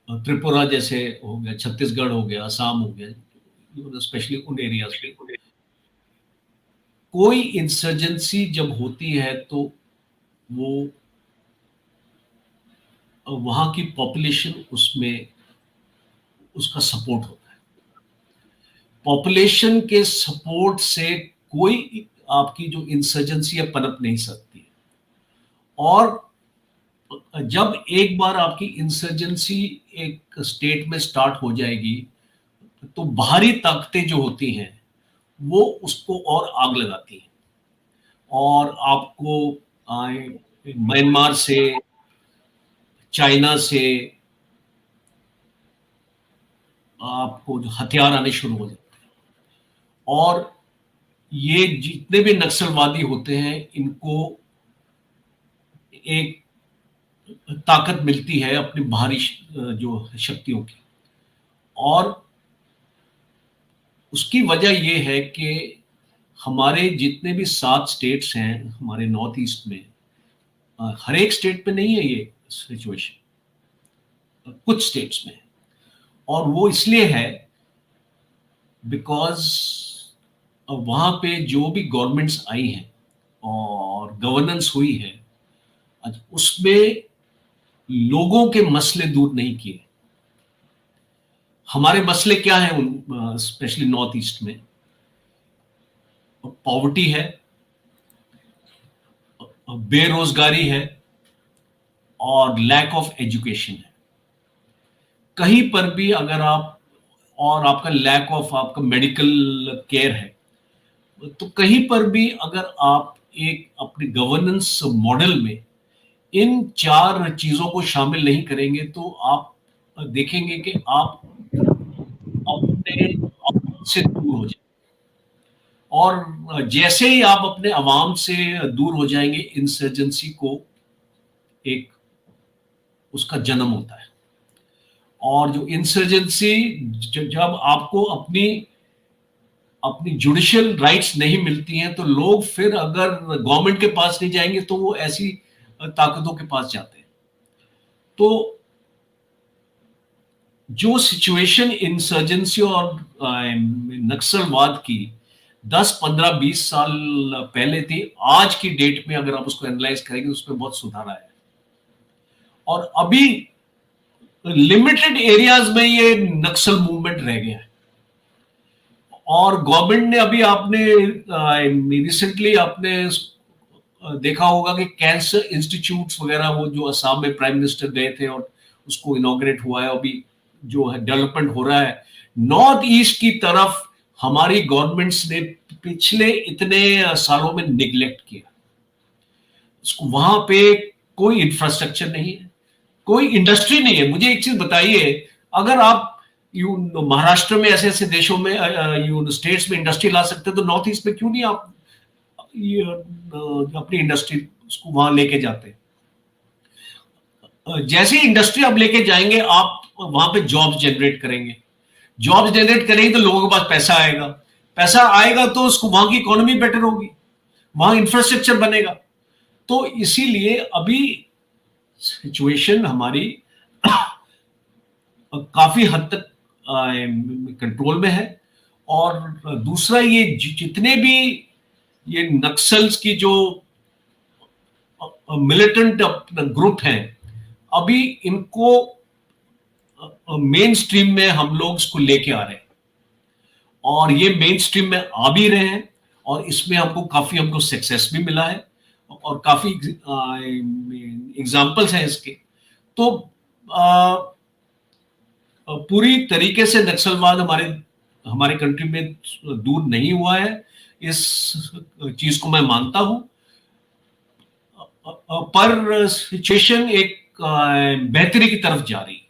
त्रिपुरा जैसे हो गया, छत्तीसगढ़ हो गया, असम हो गया, स्पेशली उन एरियाज पे कोई इंसर्जेंसी जब होती है तो वो वहां की पॉपुलेशन उसमें उसका सपोर्ट होता है। पॉपुलेशन के सपोर्ट से कोई आपकी जो इंसर्जेंसी है पनप नहीं सकती है। और जब एक बार आपकी इंसर्जेंसी एक स्टेट में स्टार्ट हो जाएगी तो बाहरी ताकतें जो होती हैं वो उसको और आग लगाती हैं, और आपको म्यांमार से, चाइना से आपको जो हथियार आने शुरू हो जाते हैं। और ये जितने भी नक्सलवादी होते हैं इनको एक ताकत मिलती है अपनी बाहरी जो शक्तियों की, और उसकी वजह ये है कि हमारे जितने भी 7 स्टेट्स हैं हमारे नॉर्थ ईस्ट में, हर एक स्टेट में नहीं है ये सिचुएशन, कुछ स्टेट्स में। और वो इसलिए है बिकॉज वहां पे जो भी गवर्नमेंट्स आई हैं और गवर्नेंस हुई है, उसमें लोगों के मसले दूर नहीं किए। हमारे मसले क्या हैं स्पेशली नॉर्थ ईस्ट में? पॉवर्टी है, बेरोजगारी है और लैक ऑफ एजुकेशन है। कहीं पर भी अगर आप, और आपका लैक ऑफ आपका मेडिकल केयर है, तो कहीं पर भी अगर आप एक अपने गवर्नेंस मॉडल में इन 4 चीजों को शामिल नहीं करेंगे तो आप देखेंगे कि आप अपने से दूर हो जाएंगे। और जैसे ही आप अपने अवाम से दूर हो जाएंगे, इंसर्जेंसी को एक उसका जन्म होता है। और जो इंसर्जेंसी, जब आपको अपनी जुडिशियल राइट्स नहीं मिलती हैं तो लोग फिर अगर गवर्नमेंट के पास नहीं जाएंगे तो वो ऐसी ताकतों के पास जाते हैं। तो जो सिचुएशन इंसर्जेंसी और नक्सलवाद की 10, 15, 20 साल पहले थी, आज की डेट में अगर आप उसको एनालाइज करेंगे उसमें बहुत सुधार आया है। और अभी लिमिटेड एरियाज में ये नक्सल मूवमेंट रह गया है। और गवर्नमेंट ने अभी आपने रिसेंटली आपने देखा होगा कि कैंसर इंस्टीट्यूट्स वगैरह, वो जो असम में प्राइम मिनिस्टर गए थे और उसको इनॉग्रेट हुआ है, अभी जो है डेवलपमेंट हो रहा है नॉर्थ ईस्ट की तरफ, हमारी गवर्नमेंट्स ने पिछले इतने सालों में निगलेक्ट किया उसको। वहां पे कोई इंफ्रास्ट्रक्चर नहीं है, कोई इंडस्ट्री नहीं है। मुझे एक चीज बताइए, अगर आप महाराष्ट्र में ऐसे ऐसे देशों में स्टेट्स में इंडस्ट्री ला सकते हैं, तो नॉर्थ ईस्ट में क्यों नहीं आप अपनी इंडस्ट्री को वहां लेके जाते? जैसे इंडस्ट्री आप लेके जाएंगे, आप वहां पे जॉब्स जनरेट करेंगे, जॉब्स जनरेट करेंगे तो लोगों के पास पैसा आएगा, पैसा आएगा तो उसको वहां की इकोनॉमी बेटर होगी, वहां इंफ्रास्ट्रक्चर बनेगा। तो इसीलिए अभी सिचुएशन हमारी काफी हद तक कंट्रोल में है। और दूसरा, ये जितने भी ये नक्सल्स की जो मिलिटेंट ग्रुप हैं, अभी इनको मेन स्ट्रीम में हम लोग इसको लेके आ रहे हैं, और ये मेन स्ट्रीम में आ भी रहे हैं, और इसमें हमको सक्सेस भी मिला है, और काफी एग्जाम्पल्स हैं इसके। तो पूरी तरीके से नक्सलवाद हमारे कंट्री में दूर नहीं हुआ है, इस चीज को मैं मानता हूं, पर सिचुएशन एक बेहतरी की तरफ जा रही है,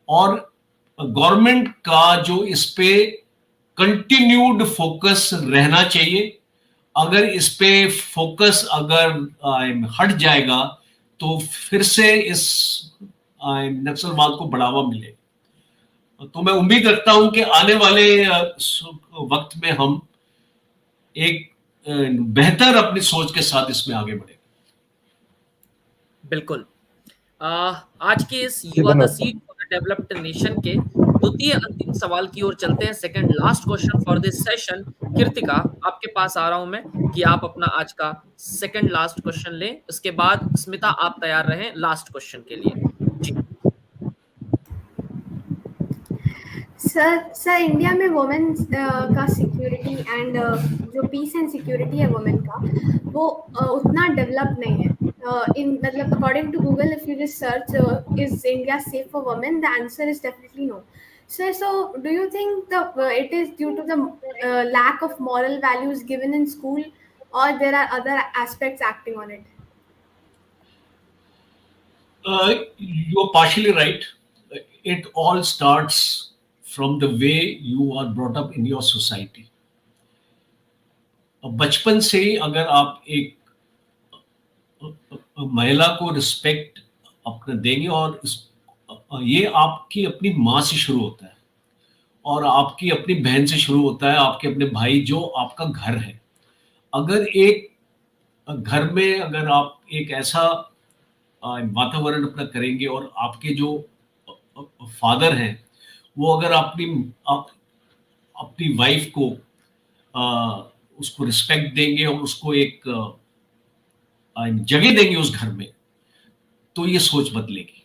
और गवर्नमेंट का जो इस पे कंटिन्यूड फोकस रहना चाहिए। अगर इस पे फोकस हट जाएगा तो फिर से इस नक्सलवाद को बढ़ावा मिलेगा। तो मैं उम्मीद रखता हूं कि आने वाले वक्त में हम एक बेहतर अपनी सोच के साथ इसमें आगे बढ़ेंगे। बिल्कुल। आज के इस युवा the seed for the developed nation के द्वितीय अंतिम सवाल की ओर चलते हैं, second last question for this session. Kritika, आपके पास आ रहा हूं मैं कि आप अपना आज का सेकंड लास्ट क्वेश्चन लें, उसके बाद स्मिता आप तैयार रहें लास्ट क्वेश्चन के लिए। जी सर इंडिया में वुमेन्स का सिक्योरिटी एंड जो पीस एंड सिक्योरिटी है वुमेन का, वो उतना डेवलप नहीं है। मतलब according to Google, if you just search is India safe for women, the answer is definitely no. Sir, so do you think it is due to the lack of moral values given in school, or there are other aspects acting on it? You're partially right. It all starts from the way you are brought up in your society. बचपन से अगर आप एक महिला को respect अपने देंगे, और ये आपकी अपनी माँ से शुरू होता है, और आपकी अपनी बहन से शुरू होता है, आपके अपने भाई, जो आपका घर है। अगर एक घर में अगर आप एक ऐसा वातावरण अपना करेंगे, और आपके जो फादर हैं वो अगर अपनी वाइफ को उसको रिस्पेक्ट देंगे और उसको एक जगह देंगे उस घर में, तो ये सोच बदलेगी।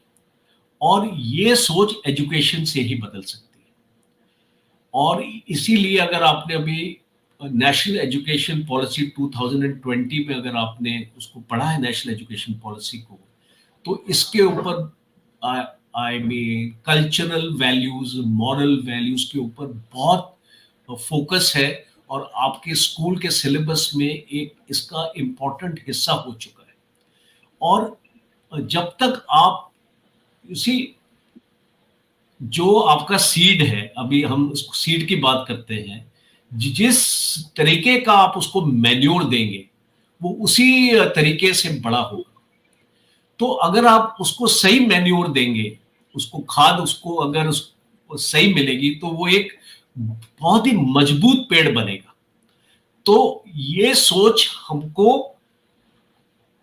और ये सोच एजुकेशन से ही बदल सकती है। और इसीलिए अगर आपने अभी नेशनल एजुकेशन पॉलिसी 2020 में अगर आपने उसको पढ़ा है, नेशनल एजुकेशन पॉलिसी को, तो इसके ऊपर कल्चरल वैल्यूज, मॉरल वैल्यूज के ऊपर बहुत फोकस है, और आपके स्कूल के सिलेबस में एक इसका इम्पोर्टेंट हिस्सा हो चुका है। और जब तक आप जो आपका सीड है, अभी हम सीड की बात करते हैं, जिस तरीके का आप उसको मैन्योर देंगे वो उसी तरीके से बड़ा होगा। तो अगर आप उसको सही मैन्योर देंगे, उसको खाद उसको अगर उसको सही मिलेगी, तो वो एक बहुत ही मजबूत पेड़ बनेगा। तो ये सोच हमको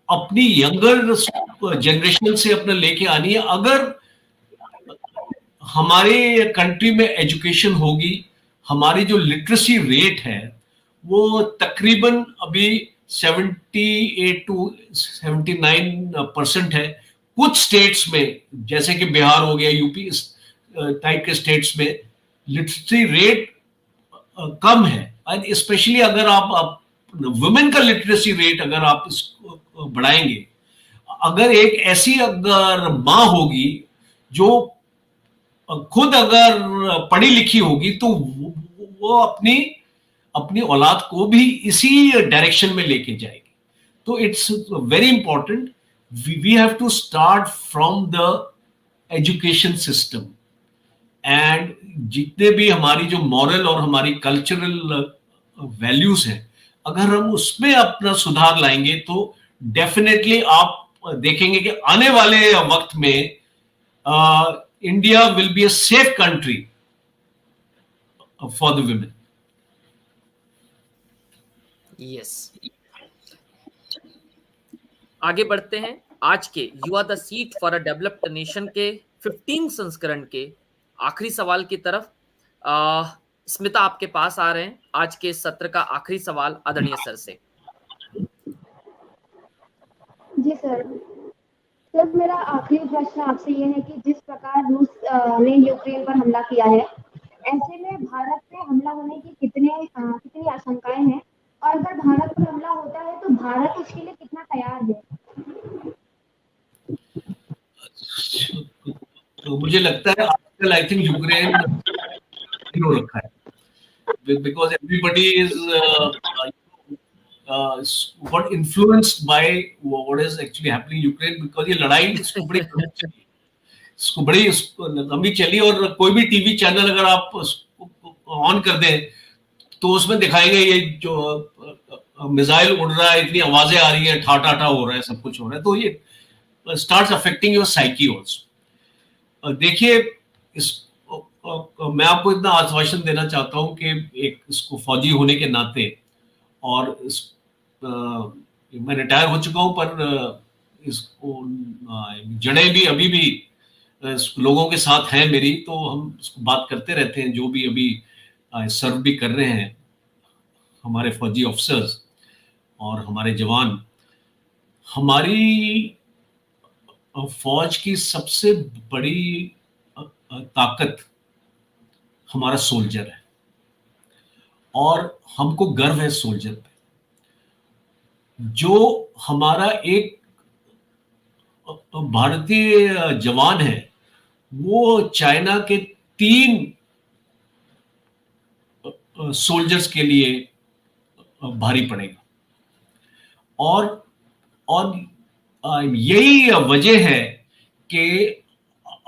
अपनी यंगर जनरेशन से अपने लेके आनी है। अगर हमारे कंट्री में एजुकेशन होगी, हमारी जो लिटरेसी रेट है वो तकरीबन अभी 78 to 79% है। कुछ स्टेट्स में, जैसे कि बिहार हो गया, यूपी, इस टाइप के स्टेट्स में लिटरेसी रेट कम है। एंड स्पेशली अगर आप वुमेन का लिटरेसी रेट अगर आप इसको बढ़ाएंगे, अगर एक ऐसी अगर माँ होगी जो खुद अगर पढ़ी लिखी होगी, तो वो अपनी औलाद को भी इसी डायरेक्शन में लेके जाएगी। तो it's very important, we have to start from the education system, and जितने भी हमारी जो मॉरल और हमारी कल्चरल वैल्यूज हैं, अगर हम उसमें अपना सुधार लाएंगे तो डेफिनेटली आप देखेंगे कि आने वाले वक्त में India will be a safe country for the women. Yes, आगे बढ़ते हैं आज के युवा the seat for a developed nation के 15 संस्करण के आखिरी सवाल की तरफ। स्मिता, आपके पास आ रहे हैं आज के सत्र का आखिरी सवाल आदरणीय सर से। जी सर। सर, मेरा आखिरी प्रश्न आपसे ये है कि जिस प्रकार रूस ने यूक्रेन पर हमला किया है, ऐसे में भारत पे हमला होने की कितनी आशंकाएं हैं, और अगर भारत पर हमला होता है तो भारत उसके लिए कितना तैयार है? तो मुझे लगता है आजकल आई थिंक यूक्रेन हो रखा है, because everybody is got influenced by what is actually happening in Ukraine, because ये लड़ाई इसको बड़ी लंबी चली, और कोई भी टीवी चैनल अगर आप ऑन कर दें तो उसमें दिखाएंगे ये जो मिसाइल उड़ रहा है, इतनी आवाजें आ रही है, ठाटा हो रहा है, सब कुछ हो रहा है, तो ये starts affecting your psyche also. देखिए, मैं आपको इतना आश्वासन देना चाहता हूं कि एक इसको फौजी होने के नाते, और मैं रिटायर हो चुका हूं, पर इसको जड़ें भी अभी भी लोगों के साथ हैं मेरी, तो हम इसको बात करते रहते हैं। जो भी अभी सर्व भी कर रहे हैं हमारे फौजी ऑफिसर्स और हमारे जवान, हमारी फौज की सबसे बड़ी ताकत हमारा सोल्जर है, और हमको गर्व है सोल्जर पे। जो हमारा एक भारतीय जवान है, वो चाइना के 3 सोल्जर्स के लिए भारी पड़ेगा, और यही वजह है कि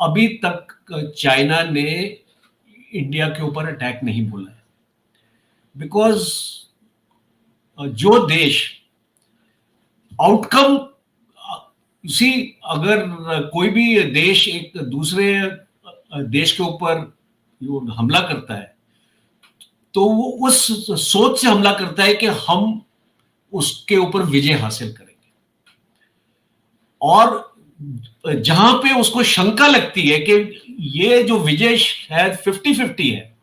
अभी तक चाइना ने इंडिया के ऊपर अटैक नहीं बोला है, बिकॉज जो देश आउटकम सी, अगर कोई भी देश एक दूसरे देश के ऊपर हमला करता है तो वो उस सोच से हमला करता है कि हम उसके ऊपर विजय हासिल करेंगे, और जहां पे उसको शंका लगती है कि ये जो विजय शायद 50-50 है,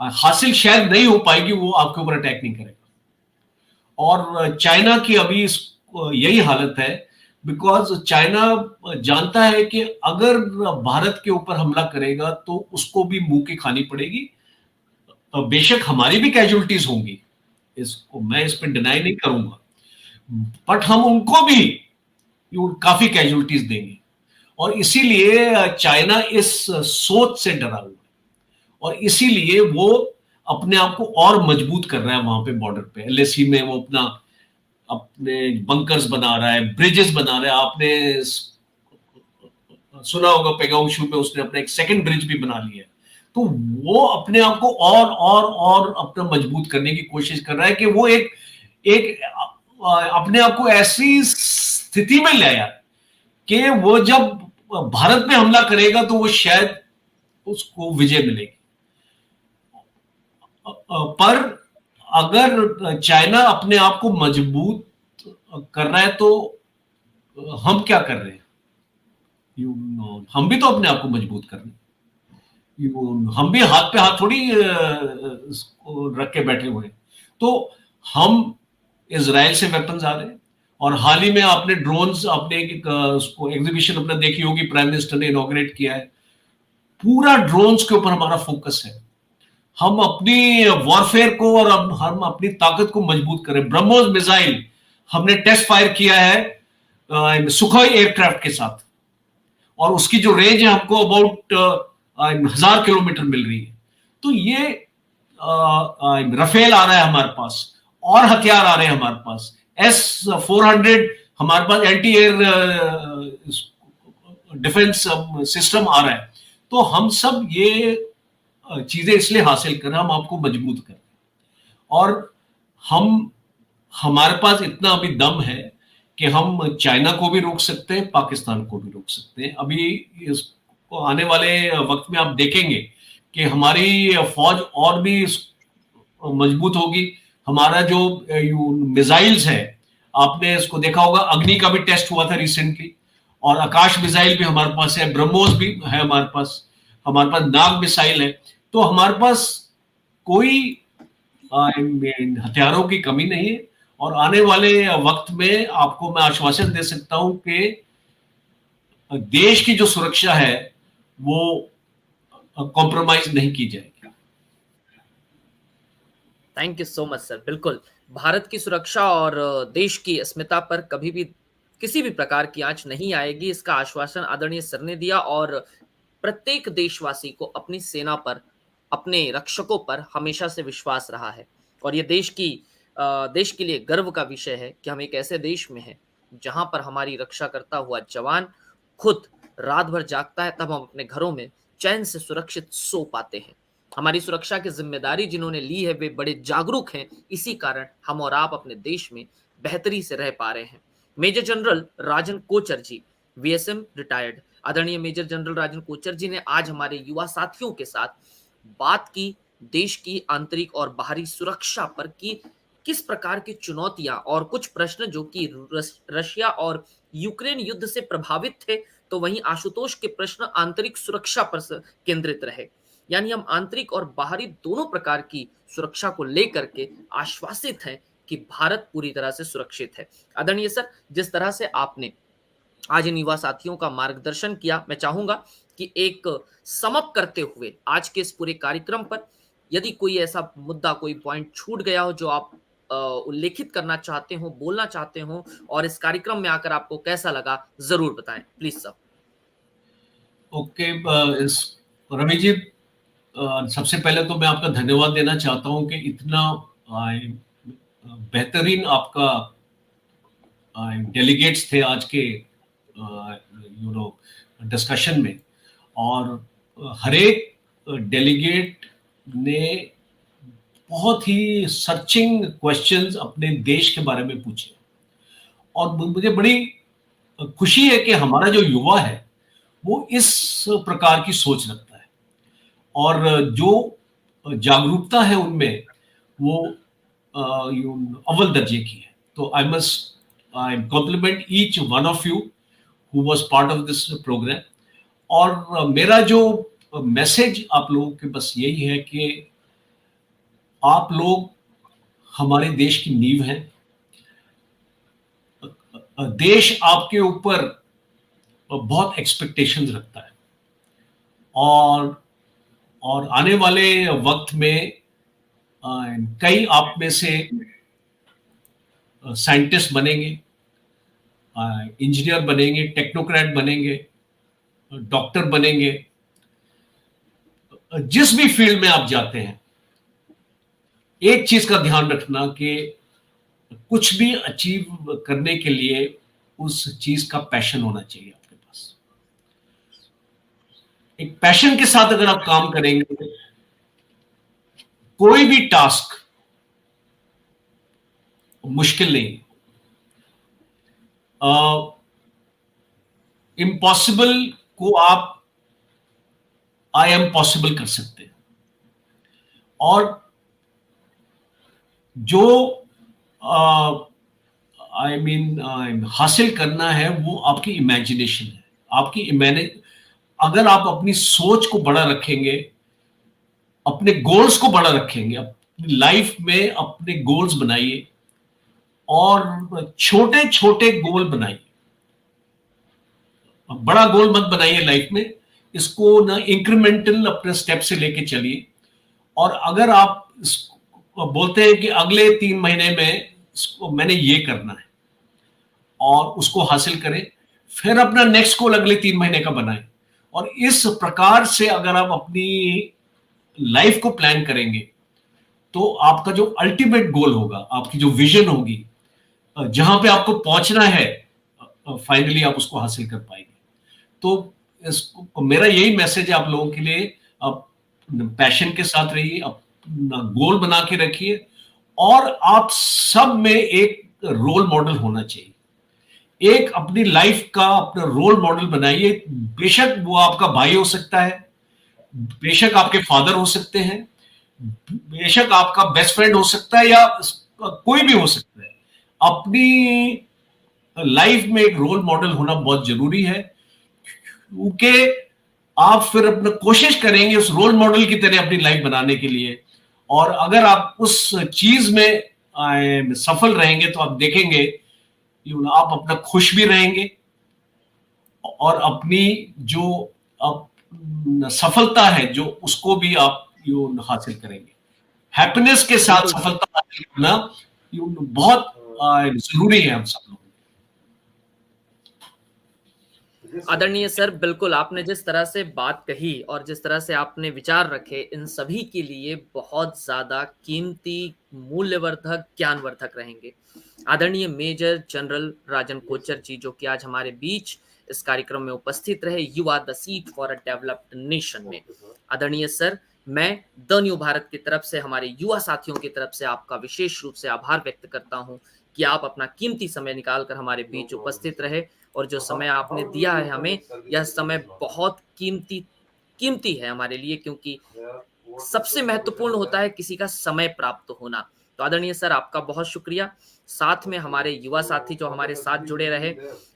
हासिल शायद नहीं हो पाएगी, वो आपके ऊपर अटैक नहीं करेगा। और चाइना की अभी यही हालत है, बिकॉज चाइना जानता है कि अगर भारत के ऊपर हमला करेगा तो उसको भी मुंह की खानी पड़ेगी। बेशक हमारी भी कैजुअलिटीज होंगी, इसको मैं इस पर डिनाई नहीं करूंगा, बट हम उनको भी काफी कैजुअलिटीज देंगे, और इसीलिए चाइना इस सोच से डरा हुआ है, और इसीलिए वो अपने आप को और मजबूत कर रहा है। वहां पे बॉर्डर पे एलएसी में वो अपने बंकर्स बना रहा है, ब्रिजेस बना रहा है। आपने सुना होगा पेगांग शू पे उसने अपना एक सेकंड ब्रिज भी बना लिया है। तो वो अपने आप को और अपना मजबूत करने की कोशिश कर रहा है कि वो एक अपने आप को ऐसी स्थिति में ले आया कि वो जब भारत में हमला करेगा तो वो शायद उसको विजय मिलेगी। पर अगर चाइना अपने आप को मजबूत कर रहा है तो हम क्या कर रहे हैं? हम भी तो अपने आप को मजबूत कर रहे हैं। हम भी हाथ पे हाथ थोड़ी रख के बैठे हुए हैं। तो हम इजराइल से वेपन्स आ रहे हैं, और हाल ही में आपने ड्रोन्स, आपने उसको एग्जीबिशन अपना देखी होगी, प्राइम मिनिस्टर ने इनॉग्रेट किया है। पूरा ड्रोन्स के ऊपर हमारा फोकस है। हम अपनी वॉरफेयर को और हम अपनी ताकत को मजबूत करें। ब्रह्मोस मिसाइल हमने टेस्ट फायर किया है सुखोई एयरक्राफ्ट के साथ, और उसकी जो रेंज है हमको अबाउट 1000 किलोमीटर मिल रही है। तो ये राफेल आ रहा है हमारे पास, और हथियार आ रहे हैं हमारे पास। S-400 हमारे पास एंटी एयर डिफेंस सिस्टम आ रहा है। तो हम सब ये चीजें इसलिए हासिल कर रहे हैं, हम आपको मजबूत कर रहे हैं। और हमारे पास इतना अभी दम है कि हम चाइना को भी रोक सकते हैं, पाकिस्तान को भी रोक सकते हैं। अभी आने वाले वक्त में आप देखेंगे कि हमारी फौज और भी मजबूत होगी। हमारा जो मिसाइल्स है, आपने इसको देखा होगा, अग्नि का भी टेस्ट हुआ था रिसेंटली, और आकाश मिसाइल भी हमारे पास है, ब्रह्मोस भी है हमारे पास नाग मिसाइल है। तो हमारे पास कोई हथियारों की कमी नहीं है। और आने वाले वक्त में आपको मैं आश्वासन दे सकता हूं कि देश की जो सुरक्षा है वो कॉम्प्रोमाइज नहीं की जाएगी। Thank you so much sir. बिल्कुल, भारत की सुरक्षा और देश की अस्मिता पर कभी भी किसी भी प्रकार की आंच नहीं आएगी, इसका आश्वासन आदरणीय सर ने दिया। और प्रत्येक देशवासी को अपनी सेना पर, अपने रक्षकों पर हमेशा से विश्वास रहा है। और ये देश के लिए गर्व का विषय है कि हम एक ऐसे देश में हैं जहां पर हमारी रक्षा करता हुआ जवान खुद रात भर जागता है, तब हम अपने घरों में चैन से सुरक्षित सो पाते हैं। हमारी सुरक्षा की जिम्मेदारी जिन्होंने ली है वे बड़े जागरूक हैं, इसी कारण हम और आप अपने देश में बेहतरी से रह पा रहे हैं। मेजर जनरल राजन कोचर जी, वीएसएम रिटायर्ड, आदरणीय मेजर जनरल राजन कोचर जी ने आज हमारे युवा साथियों के साथ बात की देश की आंतरिक और बाहरी सुरक्षा पर, कि किस प्रकार की चुनौतियां और कुछ प्रश्न जो कि रशिया और यूक्रेन युद्ध से प्रभावित थे, तो वहीं आशुतोष के प्रश्न आंतरिक सुरक्षा पर केंद्रित रहे। यानी हम आंतरिक और बाहरी दोनों प्रकार की सुरक्षा को लेकर के आश्वासित हैं कि भारत पूरी तरह से सुरक्षित है। आदरणीय सर, जिस तरह से आपने आज इन युवा साथियों का मार्गदर्शन किया, मैं चाहूंगा कि एक समअप करते हुए आज के इस पूरे कार्यक्रम पर यदि कोई ऐसा मुद्दा, कोई पॉइंट छूट गया हो जो आप उल्लेखित करना चाहते हो, बोलना चाहते हो, और इस कार्यक्रम में आकर आपको कैसा लगा, जरूर बताएं please sir. Okay, Ravi ji, सबसे पहले तो मैं आपका धन्यवाद देना चाहता हूं कि इतना बेहतरीन आपका डेलीगेट्स थे आज के डिस्कशन में। और हर एक डेलीगेट ने बहुत ही सर्चिंग क्वेश्चंस अपने देश के बारे में पूछे। और मुझे बड़ी खुशी है कि हमारा जो युवा है वो इस प्रकार की सोच रखता है, और जो जागरूकता है उनमें वो अव्वल दर्जे की है। तो I compliment each one of you who was part of this program. और मेरा जो मैसेज आप लोगों के बस यही है कि आप लोग हमारे देश की नींव हैं। देश आपके ऊपर बहुत एक्सपेक्टेशंस रखता है, और आने वाले वक्त में कई आप में से साइंटिस्ट बनेंगे, इंजीनियर बनेंगे, टेक्नोक्रेट बनेंगे, डॉक्टर बनेंगे। जिस भी फील्ड में आप जाते हैं, एक चीज का ध्यान रखना कि कुछ भी अचीव करने के लिए उस चीज का पैशन होना चाहिए आपके पास। एक पैशन के साथ अगर आप काम करेंगे, कोई भी टास्क मुश्किल नहीं, इम्पॉसिबल को आप आई एम पॉसिबल कर सकते हैं। और जो हासिल करना है वो आपकी इमेजिनेशन है, अगर आप अपनी सोच को बड़ा रखेंगे, अपने गोल्स को बड़ा रखेंगे, अपनी लाइफ में अपने गोल्स बनाइए, और छोटे छोटे गोल बनाइए। बड़ा गोल मत बनाइए लाइफ में, इसको ना इंक्रीमेंटल अपने स्टेप से लेके चलिए। और अगर आप बोलते हैं कि अगले 3 महीने में मैंने ये करना है, और उसको हासिल करें, फिर अपना नेक्स्ट गोल अगले 3 महीने का बनाएं। और इस प्रकार से अगर आप अपनी लाइफ को प्लान करेंगे, तो आपका जो अल्टीमेट गोल होगा, आपकी जो विजन होगी, जहां पे आपको पहुंचना है, फाइनली आप उसको हासिल कर पाएंगे। तो मेरा यही मैसेज है आप लोगों के लिए। अब पैशन के साथ रहिए, अपना गोल बना के रखिए, और आप सब में एक रोल मॉडल होना चाहिए। एक अपनी लाइफ का अपना रोल मॉडल बनाइए। बेशक वो आपका भाई हो सकता है, बेशक आपके फादर हो सकते हैं, बेशक आपका बेस्ट फ्रेंड हो सकता है, या कोई भी हो सकता है। अपनी लाइफ में एक रोल मॉडल होना बहुत जरूरी है, क्योंकि आप फिर अपना कोशिश करेंगे उस रोल मॉडल की तरह अपनी लाइफ बनाने के लिए, और अगर आप उस चीज में सफल रहेंगे तो आप देखेंगे आप अपना खुश भी रहेंगे, और अपनी जो सफलता है जो उसको भी आप हासिल करेंगे। हैप्पीनेस के साथ सफलता हासिल करना बहुत जरूरी है हम सब लोग। आदरणीय सर, बिल्कुल आपने जिस तरह से बात कही और जिस तरह से आपने विचार रखे, इन सभी के लिए बहुत ज्यादा कीमती, मूल्यवर्धक, ज्ञानवर्धक रहेंगे। आदरणीय मेजर जनरल राजन कोचर जी, जो कि आज हमारे बीच इस कार्यक्रम में उपस्थित रहे, you are the seat for a developed nation में। आदरणीय सर, मैं द न्यू भारत की तरफ से, हमारे युवा साथियों की तरफ से आपका विशेष रूप से आभार व्यक्त करता हूं कि आप अपना कीमती समय निकालकर हमारे बीच उपस्थित रहे, और जो समय आपने दिया है हमें, यह समय बहुत कीमती है हमारे लिए, क्योंकि सबसे महत्वपूर्ण होता है किसी का समय प्राप्त होना। तो आदरणीय सर, आपका बहुत शुक्रिया। साथ में हमारे युवा साथी जो हमारे साथ जुड़े रहे,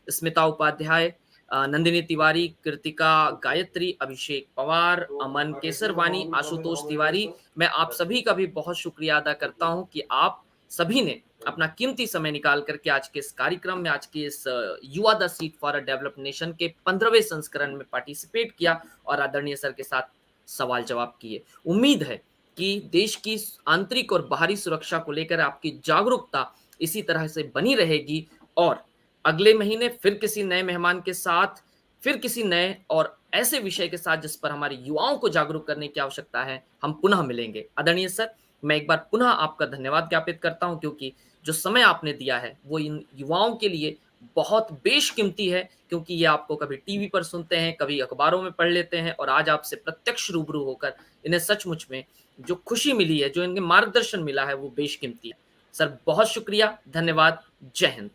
स्मिता उपाध्याय, नंदिनी तिवारी, कृतिका गायत्री, अभिषेक पवार, अमन केसरवानी, आशुतोष तिवारी, मैं आप सभी का भी बहुत शुक्रिया अदा करता हूं कि आप सभी ने अपना कीमती समय निकाल करके आज के इस कार्यक्रम में, आज के इस युवा the seat for a developed nation के 15वें संस्करण में पार्टिसिपेट किया और आदरणीय सर के साथ सवाल जवाब किए। उम्मीद है कि देश की आंतरिक और बाहरी सुरक्षा को लेकर आपकी जागरूकता इसी तरह से बनी रहेगी, और अगले महीने फिर किसी नए मेहमान के साथ, फिर किसी नए और ऐसे विषय के साथ जिस पर हमारे युवाओं को जागरूक करने की आवश्यकता है, हम पुनः मिलेंगे। आदरणीय सर, मैं एक बार पुनः आपका धन्यवाद ज्ञापित करता हूं, क्योंकि जो समय आपने दिया है वो इन युवाओं के लिए बहुत बेशकीमती है, क्योंकि ये आपको कभी टीवी पर सुनते हैं, कभी अखबारों में पढ़ लेते हैं, और आज आपसे प्रत्यक्ष रूबरू होकर इन्हें सचमुच में जो खुशी मिली है, जो इनके मार्गदर्शन मिला है, वो बेशकीमती है। सर बहुत शुक्रिया, धन्यवाद, जय हिंद।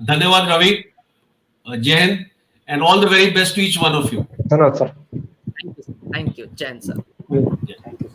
धन्यवाद Ravi, Jai Hind, and all the very best to each one of you. धन्यवाद sir. Thank you, Jai Hind sir. Thank you.